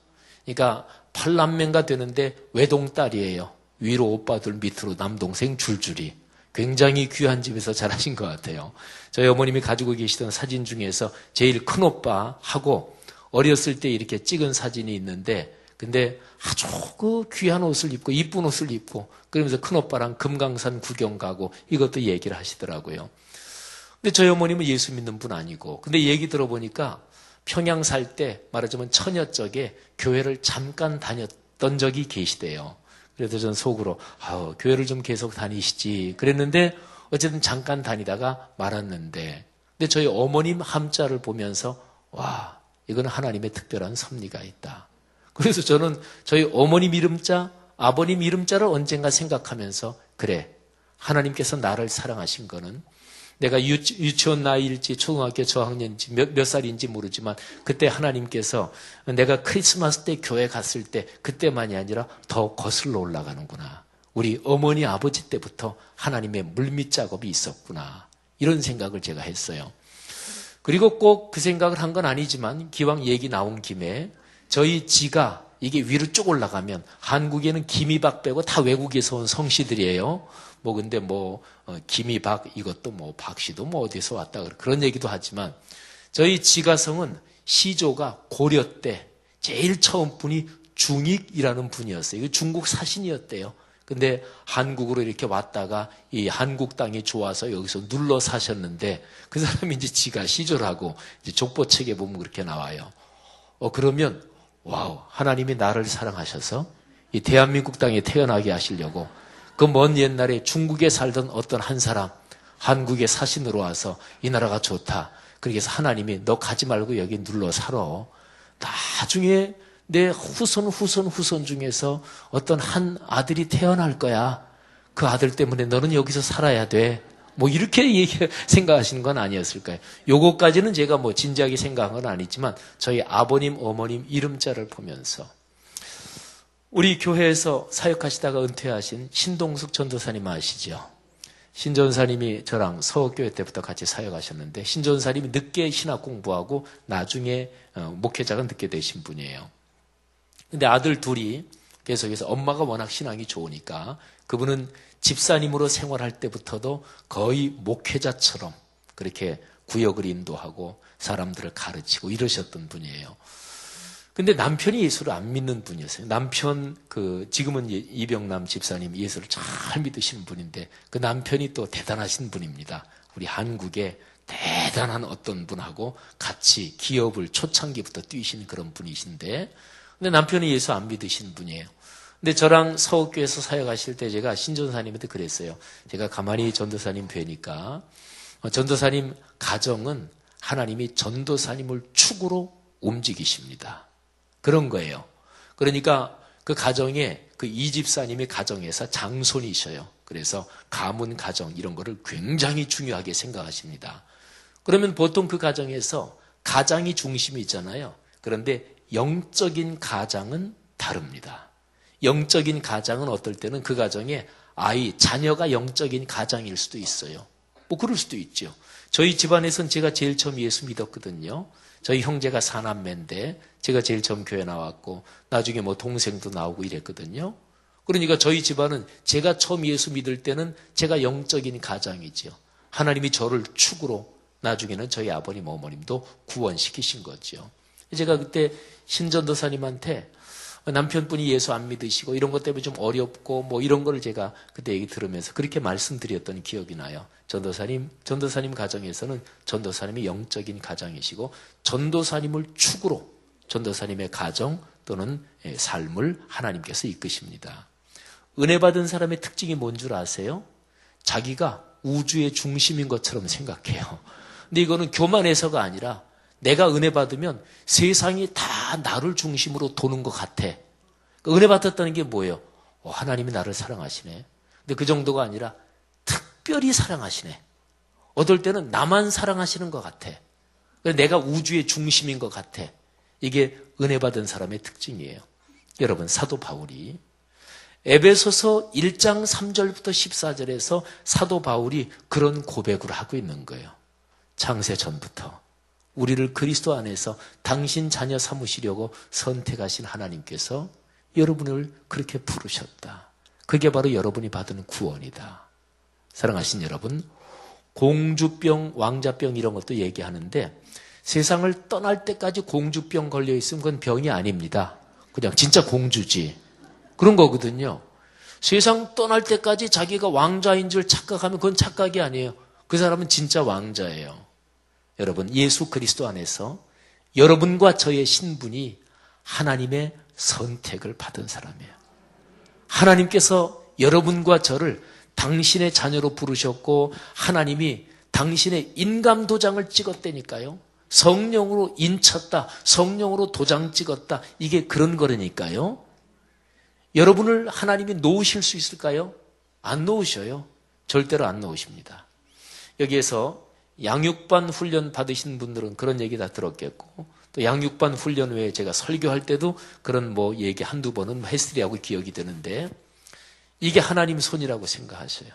그러니까 8남매가 되는데 외동딸이에요. 위로 오빠들, 밑으로 남동생 줄줄이. 굉장히 귀한 집에서 자라신 것 같아요. 저희 어머님이 가지고 계시던 사진 중에서 제일 큰 오빠하고 어렸을 때 이렇게 찍은 사진이 있는데, 근데 아주 그 귀한 옷을 입고 이쁜 옷을 입고 그러면서 큰 오빠랑 금강산 구경 가고 이것도 얘기를 하시더라고요. 근데 저희 어머님은 예수 믿는 분 아니고, 근데 얘기 들어보니까 평양 살 때 말하자면 처녀 쪽에 교회를 잠깐 다녔던 적이 계시대요. 그래서 전 속으로 교회를 좀 계속 다니시지 그랬는데 어쨌든 잠깐 다니다가 말았는데, 근데 저희 어머님 함자를 보면서 와, 이건 하나님의 특별한 섭리가 있다. 그래서 저는 저희 어머님 이름자, 아버님 이름자를 언젠가 생각하면서 그래, 하나님께서 나를 사랑하신 거는 내가 유치원 나이일지 초등학교 저학년인지 몇 살인지 모르지만 그때 하나님께서 내가 크리스마스 때 교회 갔을 때 그때만이 아니라 더 거슬러 올라가는구나. 우리 어머니 아버지 때부터 하나님의 물밑 작업이 있었구나. 이런 생각을 제가 했어요. 그리고 꼭 그 생각을 한 건 아니지만 기왕 얘기 나온 김에 저희 지가 이게 위로 쭉 올라가면 한국에는 김이박 빼고 다 외국에서 온 성씨들이에요. 근데 김이박 이것도 박씨도 어디서 왔다 그런 얘기도 하지만 저희 지가성은 시조가 고려 때 제일 처음 분이 중익이라는 분이었어요. 이거 중국 사신이었대요. 근데 한국으로 이렇게 왔다가 이 한국 땅이 좋아서 여기서 눌러 사셨는데 그 사람이 이제 지가 시조라고 이제 족보책에 보면 그렇게 나와요. 그러면 와우, 하나님이 나를 사랑하셔서 이 대한민국 땅에 태어나게 하시려고 그 먼 옛날에 중국에 살던 어떤 한 사람 한국에 사신으로 와서 이 나라가 좋다. 그래서 하나님이 너 가지 말고 여기 눌러 살아. 나중에 내 후손 중에서 어떤 한 아들이 태어날 거야. 그 아들 때문에 너는 여기서 살아야 돼. 이렇게 생각하시는 건 아니었을까요? 요거까지는 제가 진지하게 생각한 건 아니지만 저희 아버님, 어머님 이름자를 보면서 우리 교회에서 사역하시다가 은퇴하신 신동숙 전도사님 아시죠? 신 전사님이 저랑 서울교회 때부터 같이 사역하셨는데 신 전사님이 늦게 신학 공부하고 나중에 목회자가 늦게 되신 분이에요. 근데 아들 둘이 계속해서 엄마가 워낙 신앙이 좋으니까 그분은 집사님으로 생활할 때부터도 거의 목회자처럼 그렇게 구역을 인도하고 사람들을 가르치고 이러셨던 분이에요. 근데 남편이 예수를 안 믿는 분이었어요. 남편 지금은 이병남 집사님 예수를 잘 믿으시는 분인데 그 남편이 또 대단하신 분입니다. 우리 한국에 대단한 어떤 분하고 같이 기업을 초창기부터 뛰신 그런 분이신데 근데 남편이 예수 안 믿으신 분이에요. 근데 저랑 서울교회에서 사역하실 때 제가 신전사님한테 그랬어요. 제가 가만히 전도사님 뵈니까 전도사님 가정은 하나님이 전도사님을 축으로 움직이십니다. 그런 거예요. 그러니까 그 가정에 그 이집사님의 가정에서 장손이셔요. 그래서 가문 가정 이런 거를 굉장히 중요하게 생각하십니다. 그러면 보통 그 가정에서 가장이 중심이 있잖아요. 그런데 영적인 가장은 다릅니다. 영적인 가장은 어떨 때는 그 가정에 자녀가 영적인 가장일 수도 있어요. 그럴 수도 있죠. 저희 집안에서는 제가 제일 처음 예수 믿었거든요. 저희 형제가 4남매인데 제가 제일 처음 교회 나왔고 나중에 동생도 나오고 이랬거든요. 그러니까 저희 집안은 제가 처음 예수 믿을 때는 제가 영적인 가장이죠. 하나님이 저를 축으로 나중에는 저희 아버님 어머님도 구원시키신 거죠. 제가 그때 신전도사님한테 남편분이 예수 안 믿으시고 이런 것 때문에 좀 어렵고 이런 거를 제가 그때 얘기 들으면서 그렇게 말씀드렸던 기억이 나요. 전도사님 가정에서는 전도사님이 영적인 가장이시고 전도사님을 축으로 전도사님의 가정 또는 삶을 하나님께서 이끄십니다. 은혜 받은 사람의 특징이 뭔 줄 아세요? 자기가 우주의 중심인 것처럼 생각해요. 근데 이거는 교만해서가 아니라 내가 은혜 받으면 세상이 다 나를 중심으로 도는 것 같아. 은혜 받았다는 게 뭐예요? 하나님이 나를 사랑하시네. 근데 그 정도가 아니라 특별히 사랑하시네. 어떨 때는 나만 사랑하시는 것 같아. 내가 우주의 중심인 것 같아. 이게 은혜 받은 사람의 특징이에요. 여러분, 사도 바울이 에베소서 1장 3절부터 14절에서 사도 바울이 그런 고백을 하고 있는 거예요. 창세 전부터 우리를 그리스도 안에서 당신 자녀 삼으시려고 선택하신 하나님께서 여러분을 그렇게 부르셨다. 그게 바로 여러분이 받은 구원이다. 사랑하신 여러분, 공주병, 왕자병 이런 것도 얘기하는데 세상을 떠날 때까지 공주병 걸려 있으면 그건 병이 아닙니다. 그냥 진짜 공주지. 그런 거거든요. 세상 떠날 때까지 자기가 왕자인 줄 착각하면 그건 착각이 아니에요. 그 사람은 진짜 왕자예요. 여러분, 예수 그리스도 안에서 여러분과 저의 신분이 하나님의 선택을 받은 사람이에요. 하나님께서 여러분과 저를 당신의 자녀로 부르셨고 하나님이 당신의 인감 도장을 찍었다니까요. 성령으로 인쳤다. 성령으로 도장 찍었다. 이게 그런 거라니까요. 여러분을 하나님이 놓으실 수 있을까요? 안 놓으셔요. 절대로 안 놓으십니다. 여기에서 양육반 훈련 받으신 분들은 그런 얘기 다 들었겠고 또 양육반 훈련 외에 제가 설교할 때도 그런 얘기 한두 번은 했으리하고 기억이 되는데 이게 하나님 손이라고 생각하셔요.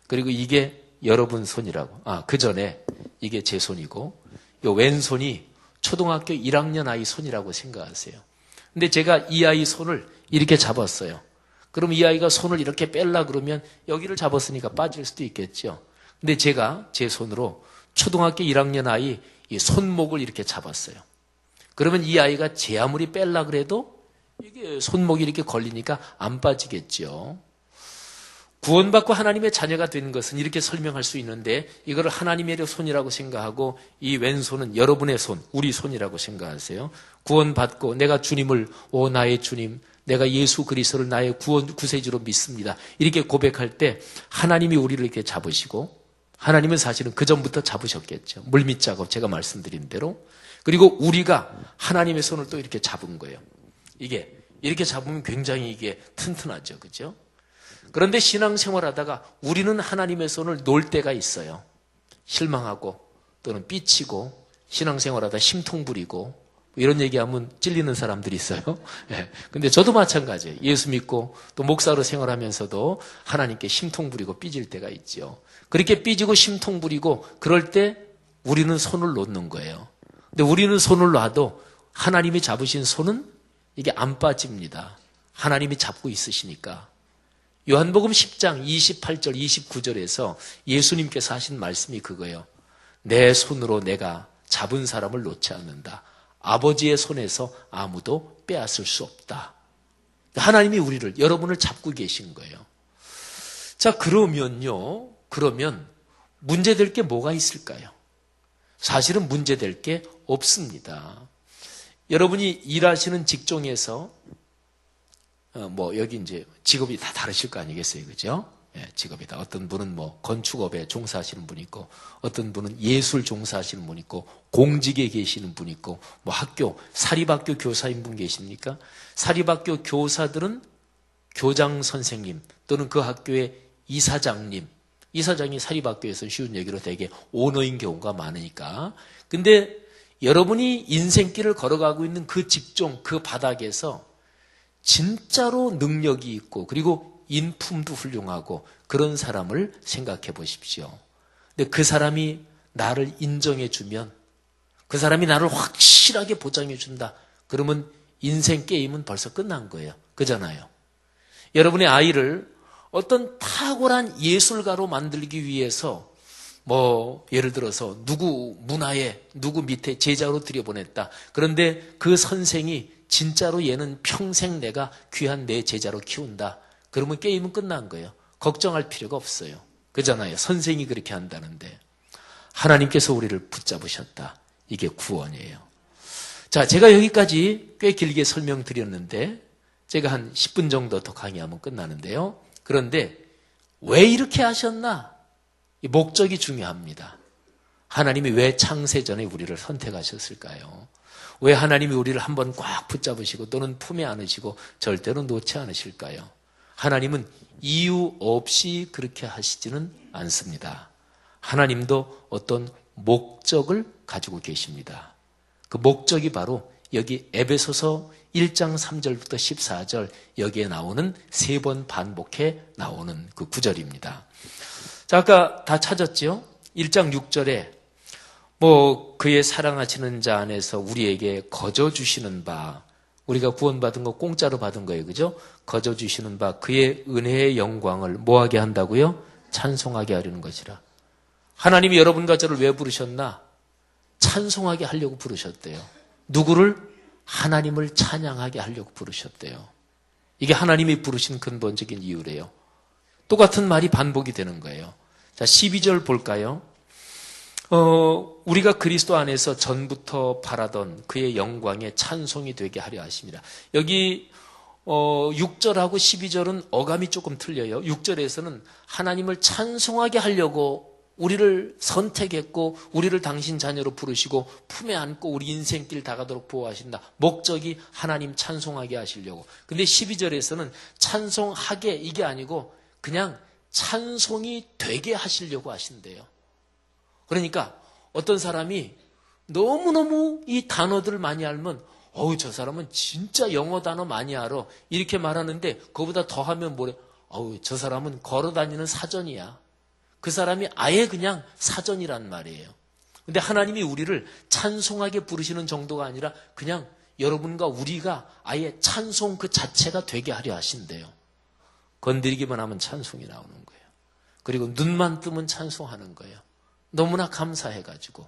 그리고 이게 여러분 손이라고. 그 전에 이게 제 손이고 요 왼손이 초등학교 1학년 아이 손이라고 생각하세요. 근데 제가 이 아이 손을 이렇게 잡았어요. 그럼 이 아이가 손을 이렇게 뺄라 그러면 여기를 잡았으니까 빠질 수도 있겠죠. 근데 제가 제 손으로 초등학교 1학년 아이 이 손목을 이렇게 잡았어요. 그러면 이 아이가 제 아무리 뺄라 그래도 이게 손목이 이렇게 걸리니까 안 빠지겠죠. 구원받고 하나님의 자녀가 된 것은 이렇게 설명할 수 있는데 이거를 하나님의 손이라고 생각하고 이 왼손은 여러분의 손, 우리 손이라고 생각하세요. 구원받고 내가 주님을 나의 주님, 내가 예수 그리스도를 나의 구세주로 믿습니다. 이렇게 고백할 때 하나님이 우리를 이렇게 잡으시고 하나님은 사실은 그 전부터 잡으셨겠죠. 물밑 작업 제가 말씀드린 대로. 그리고 우리가 하나님의 손을 또 이렇게 잡은 거예요. 이게 이렇게 잡으면 굉장히 이게 튼튼하죠. 그죠? 그런데 신앙생활하다가 우리는 하나님의 손을 놓을 때가 있어요. 실망하고 또는 삐치고 신앙생활하다 심통 부리고 이런 얘기하면 찔리는 사람들이 있어요. 네. 근데 저도 마찬가지예요. 예수 믿고 또 목사로 생활하면서도 하나님께 심통 부리고 삐질 때가 있죠. 그렇게 삐지고 심통 부리고 그럴 때 우리는 손을 놓는 거예요. 근데 우리는 손을 놔도 하나님이 잡으신 손은 이게 안 빠집니다. 하나님이 잡고 있으시니까. 요한복음 10장 28절 29절에서 예수님께서 하신 말씀이 그거예요. 내 손으로 내가 잡은 사람을 놓지 않는다. 아버지의 손에서 아무도 빼앗을 수 없다. 하나님이 우리를, 여러분을 잡고 계신 거예요. 자, 그러면 문제될 게 뭐가 있을까요? 사실은 문제될 게 없습니다. 여러분이 일하시는 직종에서 여기 이제 직업이 다 다르실 거 아니겠어요, 그죠? 예, 직업이 다. 어떤 분은 건축업에 종사하시는 분 있고, 어떤 분은 예술 종사하시는 분 있고, 공직에 계시는 분 있고, 학교, 사립학교 교사인 분 계십니까? 사립학교 교사들은 교장 선생님 또는 그 학교의 이사장님, 이사장이 사립학교에서 쉬운 얘기로 되게 오너인 경우가 많으니까. 근데 여러분이 인생길을 걸어가고 있는 그 직종, 그 바닥에서 진짜로 능력이 있고 그리고 인품도 훌륭하고 그런 사람을 생각해 보십시오. 근데 그 사람이 나를 인정해 주면, 그 사람이 나를 확실하게 보장해 준다. 그러면 인생 게임은 벌써 끝난 거예요. 그잖아요. 여러분의 아이를 어떤 탁월한 예술가로 만들기 위해서 예를 들어서 누구 문화에 누구 밑에 제자로 들여보냈다. 그런데 그 선생이 진짜로 얘는 평생 내가 귀한 내 제자로 키운다. 그러면 게임은 끝난 거예요. 걱정할 필요가 없어요. 그잖아요. 선생이 그렇게 한다는데. 하나님께서 우리를 붙잡으셨다. 이게 구원이에요. 자, 제가 여기까지 꽤 길게 설명드렸는데 제가 한 10분 정도 더 강의하면 끝나는데요. 그런데 왜 이렇게 하셨나? 이 목적이 중요합니다. 하나님이 왜 창세전에 우리를 선택하셨을까요? 왜 하나님이 우리를 한번 꽉 붙잡으시고 또는 품에 안으시고 절대로 놓지 않으실까요? 하나님은 이유 없이 그렇게 하시지는 않습니다. 하나님도 어떤 목적을 가지고 계십니다. 그 목적이 바로 여기 에베소서 1장 3절부터 14절 여기에 나오는 3번 반복해 나오는 그 구절입니다. 자, 아까 다 찾았죠? 1장 6절에 그의 사랑하시는 자 안에서 우리에게 거저 주시는 바, 우리가 구원받은 거 공짜로 받은 거예요. 그죠? 거저 주시는 바 그의 은혜의 영광을 뭐하게 한다고요? 찬송하게 하려는 것이라. 하나님이 여러분과 저를 왜 부르셨나? 찬송하게 하려고 부르셨대요. 누구를? 하나님을 찬양하게 하려고 부르셨대요. 이게 하나님이 부르신 근본적인 이유래요. 똑같은 말이 반복이 되는 거예요. 자, 12절 볼까요? 우리가 그리스도 안에서 전부터 바라던 그의 영광에 찬송이 되게 하려 하십니다. 여기 6절하고 12절은 어감이 조금 틀려요. 6절에서는 하나님을 찬송하게 하려고 우리를 선택했고 우리를 당신 자녀로 부르시고 품에 안고 우리 인생길 다가도록 보호하신다. 목적이 하나님 찬송하게 하시려고. 근데 12절에서는 찬송하게 이게 아니고 그냥 찬송이 되게 하시려고 하신대요. 그러니까 어떤 사람이 너무너무 이 단어들을 많이 알면 저 사람은 진짜 영어 단어 많이 알아. 이렇게 말하는데 그거보다 더하면 뭐래? 저 사람은 걸어다니는 사전이야. 그 사람이 아예 그냥 사전이란 말이에요. 근데 하나님이 우리를 찬송하게 부르시는 정도가 아니라 그냥 여러분과 우리가 아예 찬송 그 자체가 되게 하려 하신대요. 건드리기만 하면 찬송이 나오는 거예요. 그리고 눈만 뜨면 찬송하는 거예요. 너무나 감사해가지고.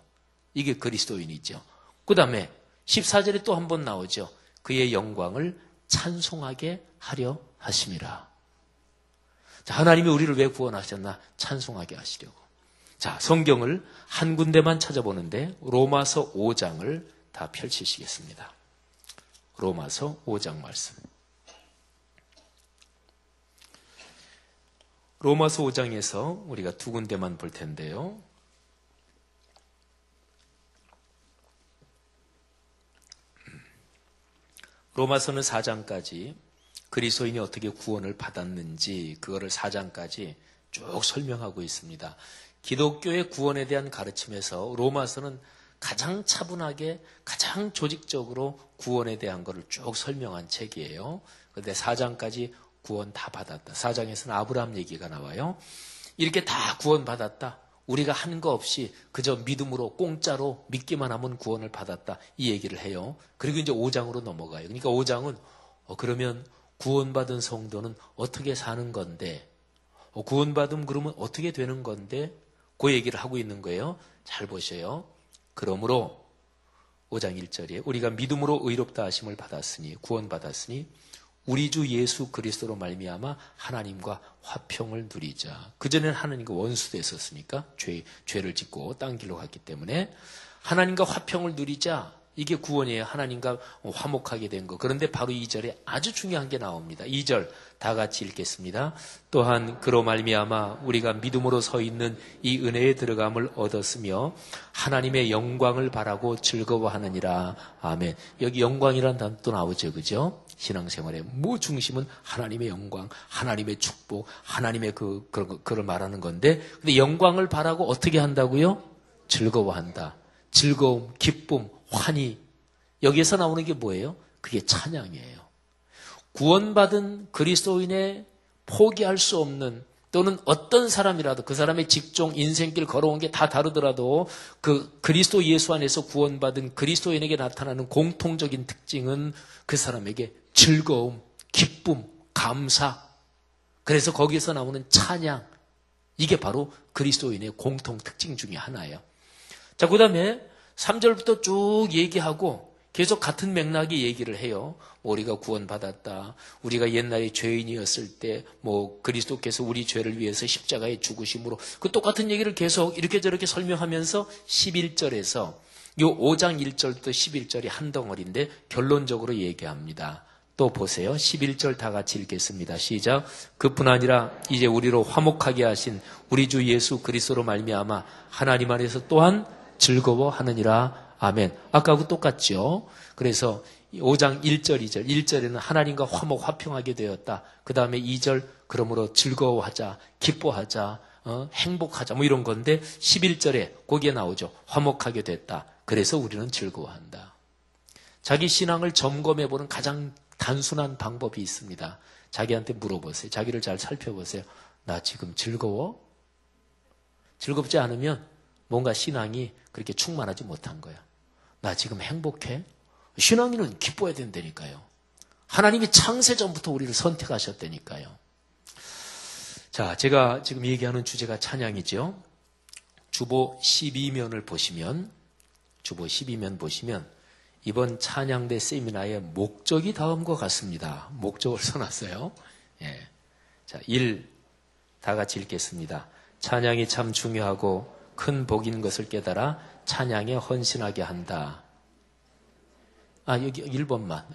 이게 그리스도인이죠. 그 다음에 14절에 또 한 번 나오죠. 그의 영광을 찬송하게 하려 하심이라. 자, 하나님이 우리를 왜 구원하셨나? 찬송하게 하시려고. 자, 성경을 한 군데만 찾아보는데 로마서 5장을 다 펼치시겠습니다. 로마서 5장 말씀. 로마서 5장에서 우리가 두 군데만 볼 텐데요. 로마서는 4장까지 그리스도인이 어떻게 구원을 받았는지 그거를 4장까지 쭉 설명하고 있습니다. 기독교의 구원에 대한 가르침에서 로마서는 가장 차분하게 가장 조직적으로 구원에 대한 것을 쭉 설명한 책이에요. 그런데 4장까지 구원 다 받았다. 4장에서는 아브라함 얘기가 나와요. 이렇게 다 구원 받았다. 우리가 하는 거 없이 그저 믿음으로 공짜로 믿기만 하면 구원을 받았다. 이 얘기를 해요. 그리고 이제 5장으로 넘어가요. 그러니까 5장은 그러면 구원받은 성도는 어떻게 사는 건데 구원받으면 그러면 어떻게 되는 건데 그 얘기를 하고 있는 거예요. 잘 보셔요. 그러므로 5장 1절에 우리가 믿음으로 의롭다 하심을 받았으니 구원받았으니 우리 주 예수 그리스도로 말미암아 하나님과 화평을 누리자. 그전에는 하나님과 원수도 했었으니까 죄를 짓고 딴 길로 갔기 때문에 하나님과 화평을 누리자. 이게 구원이에요. 하나님과 화목하게 된 거. 그런데 바로 2절에 아주 중요한 게 나옵니다. 2절 다 같이 읽겠습니다. 또한 그로 말미암아 우리가 믿음으로 서 있는 이 은혜에 들어감을 얻었으며 하나님의 영광을 바라고 즐거워하느니라. 아멘. 여기 영광이라는 단어 또 나오죠. 그죠? 신앙생활의 중심은 하나님의 영광, 하나님의 축복, 하나님의 그걸 말하는 건데 근데 영광을 바라고 어떻게 한다고요? 즐거워한다. 즐거움, 기쁨, 환희. 여기에서 나오는 게 뭐예요? 그게 찬양이에요. 구원받은 그리스도인의 포기할 수 없는 또는 어떤 사람이라도 그 사람의 직종, 인생길 걸어온 게 다 다르더라도 그 그리스도 예수 안에서 구원받은 그리스도인에게 나타나는 공통적인 특징은 그 사람에게 즐거움, 기쁨, 감사. 그래서 거기에서 나오는 찬양. 이게 바로 그리스도인의 공통 특징 중에 하나예요. 자, 그 다음에 3절부터 쭉 얘기하고 계속 같은 맥락의 얘기를 해요. 우리가 구원받았다. 우리가 옛날에 죄인이었을 때 그리스도께서 우리 죄를 위해서 십자가에 죽으심으로 그 똑같은 얘기를 계속 이렇게 저렇게 설명하면서 11절에서 요 5장 1절부터 11절이 한 덩어리인데 결론적으로 얘기합니다. 또 보세요. 11절 다 같이 읽겠습니다. 시작. 그뿐 아니라 이제 우리로 화목하게 하신 우리 주 예수 그리스도로 말미암아 하나님 안에서 또한 즐거워하느니라. 아멘. 아까하고 똑같죠. 그래서 5장 1절 2절 1절에는 하나님과 화평하게 되었다. 그 다음에 2절 그러므로 즐거워하자, 기뻐하자, 행복하자 뭐 이런 건데 11절에 거기에 나오죠. 화목하게 됐다. 그래서 우리는 즐거워한다. 자기 신앙을 점검해보는 가장 단순한 방법이 있습니다. 자기한테 물어보세요. 자기를 잘 살펴보세요. 나 지금 즐거워? 즐겁지 않으면 뭔가 신앙이 그렇게 충만하지 못한 거야. 나 지금 행복해? 신앙인은 기뻐야 된다니까요. 하나님이 창세전부터 우리를 선택하셨다니까요. 자, 제가 지금 얘기하는 주제가 찬양이죠. 주보 12면을 보시면, 주보 12면 보시면 이번 찬양대 세미나의 목적이 다음과 같습니다. 목적을 써놨어요. 예. 자, 1. 다 같이 읽겠습니다. 찬양이 참 중요하고 큰 복인 것을 깨달아 찬양에 헌신하게 한다. 여기 1번만.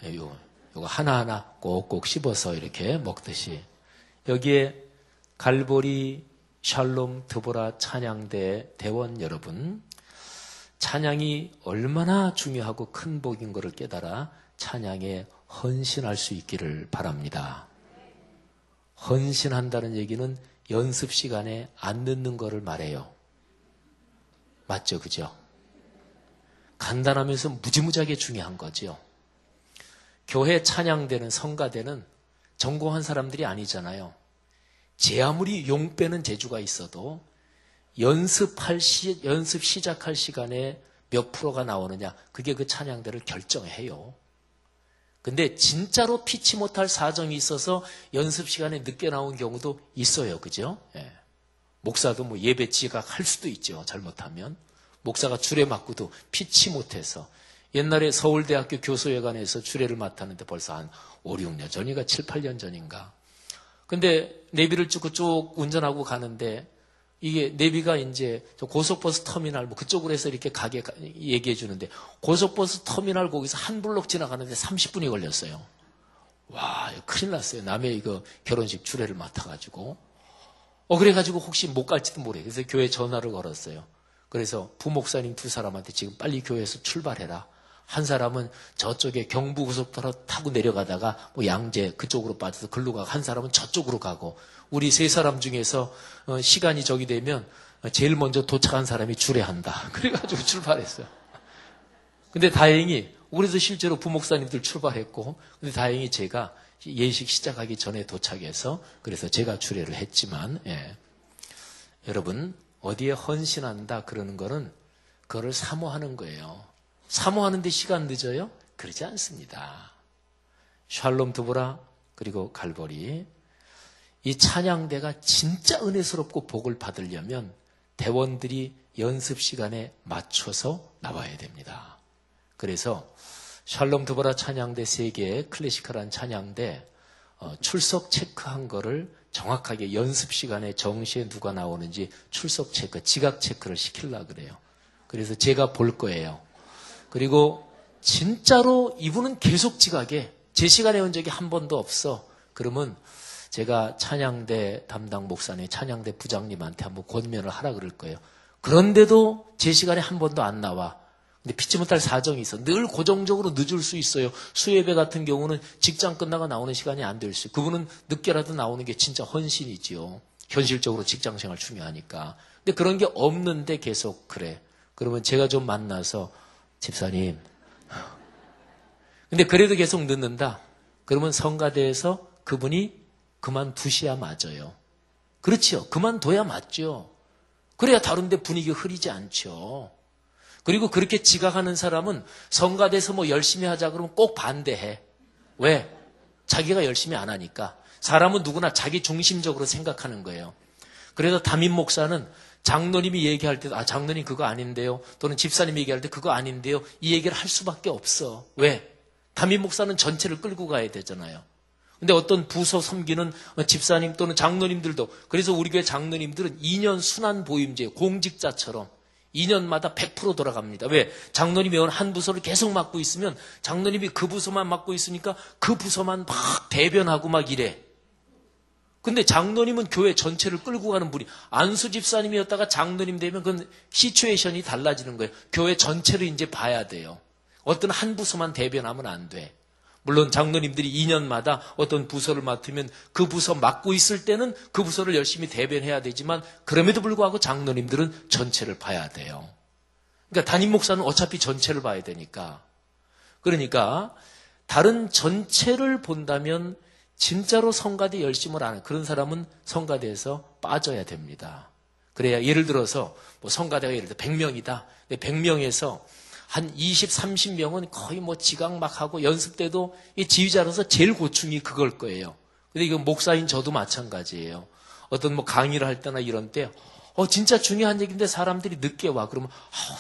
요거 하나하나 꼭꼭 씹어서 이렇게 먹듯이. 여기에 갈보리, 샬롬, 드보라 찬양대 대원 여러분, 찬양이 얼마나 중요하고 큰 복인 것을 깨달아 찬양에 헌신할 수 있기를 바랍니다. 헌신한다는 얘기는 연습 시간에 안 듣는 거를 말해요. 맞죠? 그죠? 간단하면서 무지무지하게 중요한 거죠. 교회 찬양대는 성가대는 전공한 사람들이 아니잖아요. 제 아무리 용 빼는 재주가 있어도 연습 시작할 시간에 몇 프로가 나오느냐, 그게 그 찬양대를 결정해요. 근데 진짜로 피치 못할 사정이 있어서 연습 시간에 늦게 나온 경우도 있어요. 그죠? 예. 목사도 뭐 예배 지각할 수도 있죠. 잘못하면. 목사가 주례 맡고도 피치 못해서. 옛날에 서울대학교 교수회관에서 주례를 맡았는데 벌써 한 5, 6년 전인가 7, 8년 전인가. 근데 내비를 찍고 쭉 운전하고 가는데 이게 내비가 이제 고속버스 터미널 뭐 그쪽으로 해서 이렇게 가게 얘기해 주는데 고속버스 터미널 거기서 한 블록 지나가는데 30분이 걸렸어요. 와, 큰일 났어요. 남의 이거 결혼식 주례를 맡아가지고. 그래가지고 혹시 못 갈지도 모르겠어요. 그래서 교회 전화를 걸었어요. 그래서 부목사님 2사람한테 지금 빨리 교회에서 출발해라. 한 사람은 저쪽에 경부고속도로 타고 내려가다가 뭐 양재 그쪽으로 빠져서 글로 가고, 한 사람은 저쪽으로 가고, 우리 3사람 중에서 시간이 저기 되면 제일 먼저 도착한 사람이 주례한다. 그래가지고 출발했어요. 근데 다행히 우리도 실제로 부목사님들 출발했고, 근데 다행히 제가 예식 시작하기 전에 도착해서 그래서 제가 주례를 했지만, 예. 여러분, 어디에 헌신한다 그러는 거는 그거를 사모하는 거예요. 사모하는데 시간 늦어요? 그러지 않습니다. 샬롬 드보라 그리고 갈보리, 이 찬양대가 진짜 은혜스럽고 복을 받으려면 대원들이 연습 시간에 맞춰서 나와야 됩니다. 그래서 샬롬 드보라 찬양대 3개의 클래시컬한 찬양대 출석 체크한 거를 정확하게 연습 시간에 정시에 누가 나오는지 출석 체크, 지각 체크를 시키려고 그래요. 그래서 제가 볼 거예요. 그리고 진짜로 이분은 계속 지각해. 제 시간에 온 적이 한 번도 없어. 그러면 제가 찬양대 담당 목사님, 찬양대 부장님한테 한번 권면을 하라 그럴 거예요. 그런데도 제 시간에 한 번도 안 나와. 근데 피치 못할 사정이 있어. 늘 고정적으로 늦을 수 있어요. 수예배 같은 경우는 직장 끝나고 나오는 시간이 안 될 수 있어요. 그분은 늦게라도 나오는 게 진짜 헌신이지요. 현실적으로 직장 생활 중요하니까. 근데 그런 게 없는데 계속 그래. 그러면 제가 좀 만나서 집사님, 근데 그래도 계속 늦는다. 그러면 성가대에서 그분이 그만두셔야 맞아요. 그렇죠. 그만둬야 맞죠. 그래야 다른 데 분위기 흐리지 않죠. 그리고 그렇게 지각하는 사람은 성가대에서 뭐 열심히 하자 그러면 꼭 반대해. 왜? 자기가 열심히 안 하니까. 사람은 누구나 자기 중심적으로 생각하는 거예요. 그래서 담임 목사는 장로님이 얘기할 때도 장로님 그거 아닌데요. 또는 집사님이 얘기할 때 그거 아닌데요. 이 얘기를 할 수밖에 없어. 왜? 담임 목사는 전체를 끌고 가야 되잖아요. 근데 어떤 부서 섬기는 집사님 또는 장로님들도, 그래서 우리 교회 장로님들은 2년 순환 보임제, 공직자처럼 2년마다 100% 돌아갑니다. 왜? 장로님이 한 부서를 계속 맡고 있으면 장로님이 그 부서만 맡고 있으니까 그 부서만 막 대변하고 막 이래. 근데 장로님은 교회 전체를 끌고 가는 분이, 안수 집사님이었다가 장로님 되면 그건 시츄에이션이 달라지는 거예요. 교회 전체를 이제 봐야 돼요. 어떤 한 부서만 대변하면 안 돼. 물론 장로님들이 2년마다 어떤 부서를 맡으면 그 부서 맡고 있을 때는 그 부서를 열심히 대변해야 되지만 그럼에도 불구하고 장로님들은 전체를 봐야 돼요. 그러니까 담임 목사는 어차피 전체를 봐야 되니까. 그러니까 다른 전체를 본다면 진짜로 성가대 열심을 안 하는 그런 사람은 성가대에서 빠져야 됩니다. 그래야 예를 들어서 뭐 성가대가 예를 들어 100명이다. 100명에서 한 20, 30명은 거의 뭐 지각 막 하고 연습 때도 이 지휘자로서 제일 고충이 그걸 거예요. 근데 이거 목사인 저도 마찬가지예요. 어떤 뭐 강의를 할 때나 이런 때 진짜 중요한 얘기인데 사람들이 늦게 와. 그러면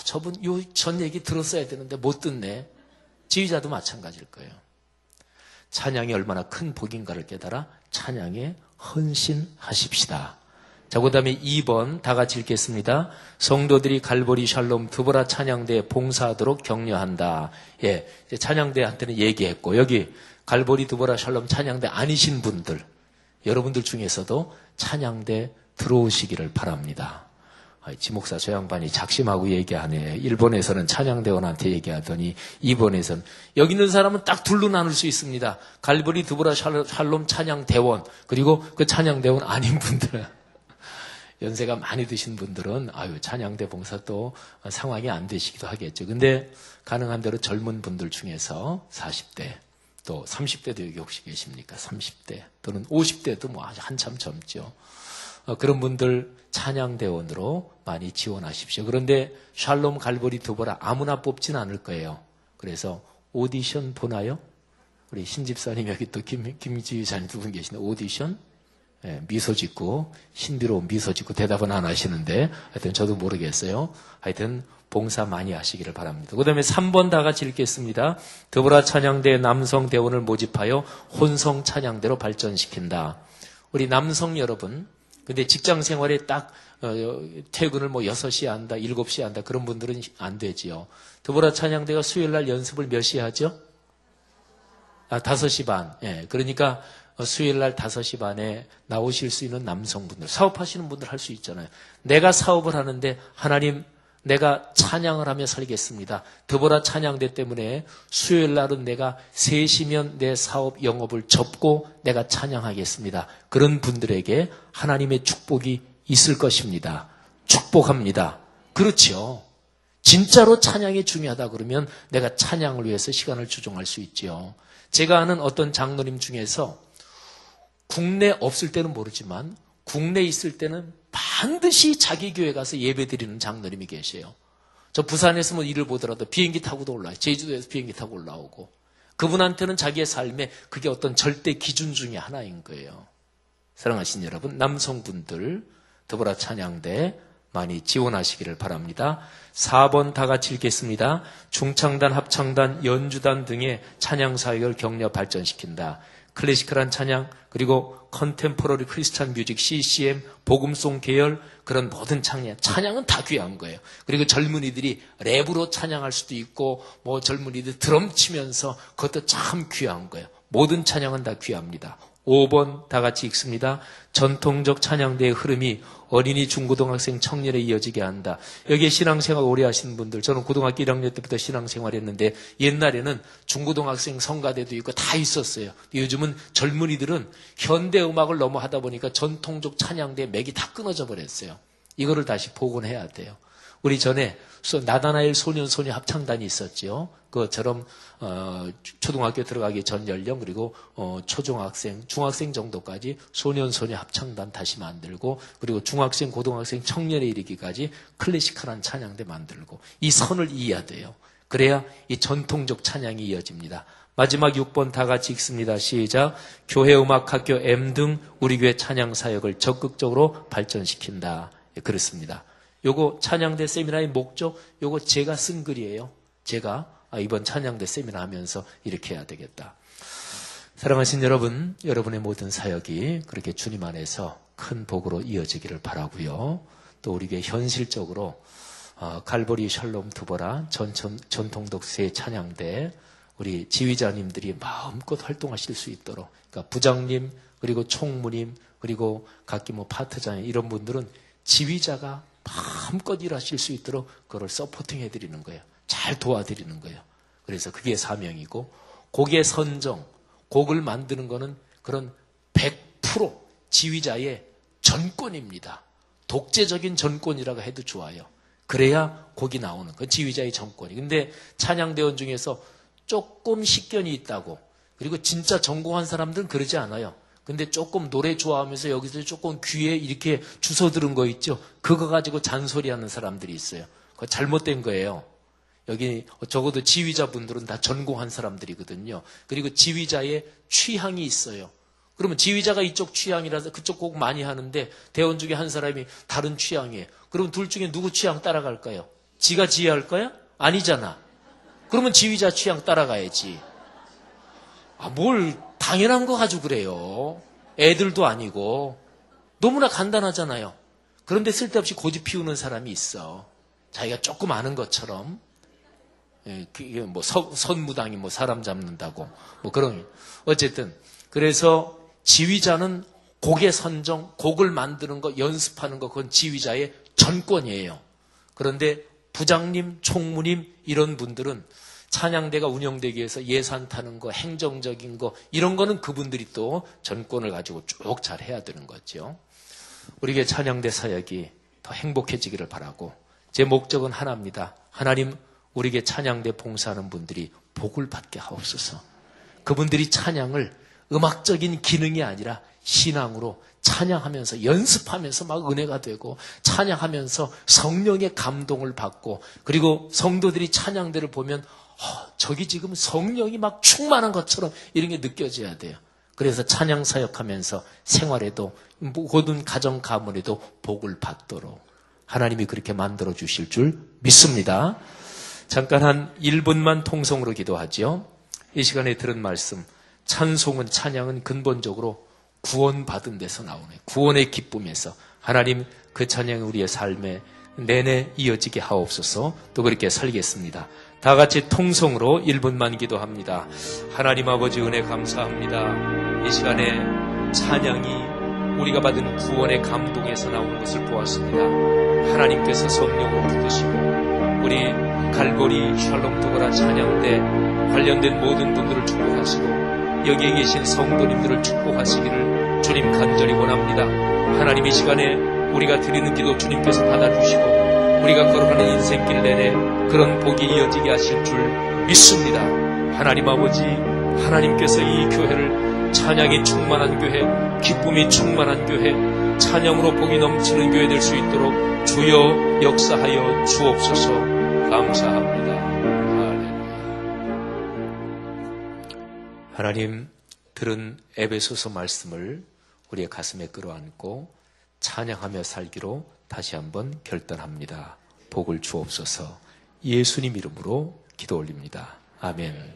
저분 요 전 얘기 들었어야 되는데 못 듣네. 지휘자도 마찬가지일 거예요. 찬양이 얼마나 큰 복인가를 깨달아 찬양에 헌신하십시다. 자, 그 다음에 2번 다 같이 읽겠습니다. 성도들이 갈보리 샬롬 드보라 찬양대에 봉사하도록 격려한다. 예, 이제 찬양대한테는 얘기했고 여기 갈보리 드보라 샬롬 찬양대 아니신 분들 여러분들 중에서도 찬양대 들어오시기를 바랍니다. 지목사 저 양반이 작심하고 얘기하네. 일본에서는 찬양대원한테 얘기하더니 이번에서는 여기 있는 사람은 딱 둘로 나눌 수 있습니다. 갈보리 드보라 샬롬 찬양대원 그리고 그 찬양대원 아닌 분들 연세가 많이 드신 분들은 찬양대 봉사 또 상황이 안 되시기도 하겠죠. 근데 가능한 대로 젊은 분들 중에서 40대 또 30대도 여기 혹시 계십니까? 30대 또는 50대도 뭐 아주 한참 젊죠. 그런 분들 찬양대원으로 많이 지원하십시오. 그런데 샬롬 갈보리 드보라 아무나 뽑진 않을 거예요. 그래서 오디션 보나요? 우리 신집사님 여기 또 김지휘사님 두 분 계시는데 오디션? 예, 미소 짓고 신비로운 미소 짓고 대답은 안 하시는데 하여튼 저도 모르겠어요. 하여튼 봉사 많이 하시기를 바랍니다. 그 다음에 3번 다 같이 읽겠습니다. 드보라 찬양대 남성 대원을 모집하여 혼성 찬양대로 발전시킨다. 우리 남성 여러분 근데 직장 생활에 딱 퇴근을 뭐 6시에 한다 7시에 한다 그런 분들은 안 되지요. 드보라 찬양대가 수요일날 연습을 몇 시에 하죠? 5시 반. 예, 그러니까 수요일날 5시 반에 나오실 수 있는 남성분들, 사업하시는 분들 할 수 있잖아요. 내가 사업을 하는데 하나님 내가 찬양을 하며 살겠습니다. 드보라 찬양대 때문에 수요일날은 내가 3시면 내 사업 영업을 접고 내가 찬양하겠습니다. 그런 분들에게 하나님의 축복이 있을 것입니다. 축복합니다. 그렇죠. 진짜로 찬양이 중요하다 그러면 내가 찬양을 위해서 시간을 조정할 수 있죠. 제가 아는 어떤 장로님 중에서 국내 없을 때는 모르지만 국내 있을 때는 반드시 자기 교회 가서 예배 드리는 장로님이 계세요. 저 부산에서 뭐 일을 보더라도 비행기 타고도 올라와요. 제주도에서 비행기 타고 올라오고. 그분한테는 자기의 삶에 그게 어떤 절대 기준 중에 하나인 거예요. 사랑하신 여러분, 남성분들 드보라 찬양대 많이 지원하시기를 바랍니다. 4번 다 같이 읽겠습니다. 중창단, 합창단, 연주단 등의 찬양 사역을 격려 발전시킨다. 클래시컬한 찬양 그리고 컨템포러리 크리스찬 뮤직, CCM, 복음송 계열 그런 모든 찬양은 다 귀한 거예요. 그리고 젊은이들이 랩으로 찬양할 수도 있고 뭐 젊은이들 드럼 치면서 그것도 참 귀한 거예요. 모든 찬양은 다 귀합니다. 5번 다 같이 읽습니다. 전통적 찬양대의 흐름이 어린이, 중고등학생, 청년에 이어지게 한다. 여기에 신앙생활 오래 하시는 분들, 저는 고등학교 1학년 때부터 신앙생활 했는데 옛날에는 중고등학생 성가대도 있고 다 있었어요. 요즘은 젊은이들은 현대음악을 너무 하다 보니까 전통적 찬양대 맥이 다 끊어져 버렸어요. 이거를 다시 복원해야 돼요. 우리 전에 나다나엘 소년 소녀 합창단이 있었죠. 그것처럼 초등학교 들어가기 전 연령 그리고 초중학생, 중학생 정도까지 소년 소녀 합창단 다시 만들고 그리고 중학생, 고등학생, 청년에 이르기까지 클래시컬한 찬양대 만들고 이 선을 이어야 돼요. 그래야 이 전통적 찬양이 이어집니다. 마지막 6번 다 같이 읽습니다. 시작. 교회 음악학교 M 등 우리 교회 찬양 사역을 적극적으로 발전시킨다. 그렇습니다. 요거 찬양대 세미나의 목적, 요거 제가 쓴 글이에요. 제가 이번 찬양대 세미나 하면서 이렇게 해야 되겠다. 사랑하신 여러분, 여러분의 모든 사역이 그렇게 주님 안에서 큰 복으로 이어지기를 바라고요. 또 우리에게 현실적으로 갈보리 샬롬 드보라 전통독세 찬양대 우리 지휘자님들이 마음껏 활동하실 수 있도록 그러니까 부장님 그리고 총무님 그리고 각기 뭐 파트장 이런 분들은 지휘자가 마음껏 일하실 수 있도록 그걸 서포팅 해드리는 거예요. 잘 도와드리는 거예요. 그래서 그게 사명이고 곡의 선정, 곡을 만드는 거는 그런 100% 지휘자의 전권입니다. 독재적인 전권이라고 해도 좋아요. 그래야 곡이 나오는 그 지휘자의 전권이. 근데 찬양대원 중에서 조금 식견이 있다고, 그리고 진짜 전공한 사람들은 그러지 않아요. 근데 조금 노래 좋아하면서 여기서 조금 귀에 이렇게 주워 들은 거 있죠? 그거 가지고 잔소리하는 사람들이 있어요. 그거 잘못된 거예요. 여기 적어도 지휘자분들은 다 전공한 사람들이거든요. 그리고 지휘자의 취향이 있어요. 그러면 지휘자가 이쪽 취향이라서 그쪽 곡 많이 하는데 대원 중에 한 사람이 다른 취향이에요. 그러면 둘 중에 누구 취향 따라갈까요? 지가 지휘할 거야? 아니잖아. 그러면 지휘자 취향 따라가야지. 뭘 당연한 거 가지고 그래요. 애들도 아니고. 너무나 간단하잖아요. 그런데 쓸데없이 고집 피우는 사람이 있어. 자기가 조금 아는 것처럼. 그게 뭐 선무당이 뭐 사람 잡는다고 뭐 그런. 어쨌든 그래서 지휘자는 곡의 선정, 곡을 만드는 거, 연습하는 거, 그건 지휘자의 전권이에요. 그런데 부장님, 총무님 이런 분들은 찬양대가 운영되기 위해서 예산 타는 거, 행정적인 거 이런 거는 그분들이 또 전권을 가지고 쭉 잘 해야 되는 거죠. 우리에게 찬양대 사역이 더 행복해지기를 바라고, 제 목적은 하나입니다. 하나님, 우리에게 찬양대 봉사하는 분들이 복을 받게 하옵소서. 그분들이 찬양을 음악적인 기능이 아니라 신앙으로 찬양하면서 연습하면서 막 은혜가 되고, 찬양하면서 성령의 감동을 받고, 그리고 성도들이 찬양대를 보면 저기 지금 성령이 막 충만한 것처럼 이런 게 느껴져야 돼요. 그래서 찬양 사역하면서 생활에도 모든 가정 가문에도 복을 받도록 하나님이 그렇게 만들어 주실 줄 믿습니다. 잠깐 한 1분만 통성으로 기도하죠. 이 시간에 들은 말씀, 찬송은, 찬양은 근본적으로 구원받은 데서 나오네. 구원의 기쁨에서 하나님 그 찬양이 우리의 삶에 내내 이어지게 하옵소서. 또 그렇게 살겠습니다. 다 같이 통성으로 1분만 기도합니다. 하나님 아버지, 은혜 감사합니다. 이 시간에 찬양이 우리가 받은 구원의 감동에서 나오는 것을 보았습니다. 하나님께서 성령으로 부으시고 우리 갈보리 샬롬 토그라 찬양대 관련된 모든 분들을 축복하시고 여기에 계신 성도님들을 축복하시기를 주님 간절히 원합니다. 하나님, 이 시간에 우리가 드리는 기도 주님께서 받아주시고 우리가 걸어가는 인생길 내내 그런 복이 이어지게 하실 줄 믿습니다. 하나님 아버지, 하나님께서 이 교회를 찬양이 충만한 교회, 기쁨이 충만한 교회, 찬양으로 복이 넘치는 교회 될 수 있도록 주여 역사하여 주옵소서. 감사합니다. 하나님, 들은 에베소서 말씀을 우리의 가슴에 끌어안고 찬양하며 살기로 다시 한번 결단합니다. 복을 주옵소서. 예수님 이름으로 기도 올립니다. 아멘.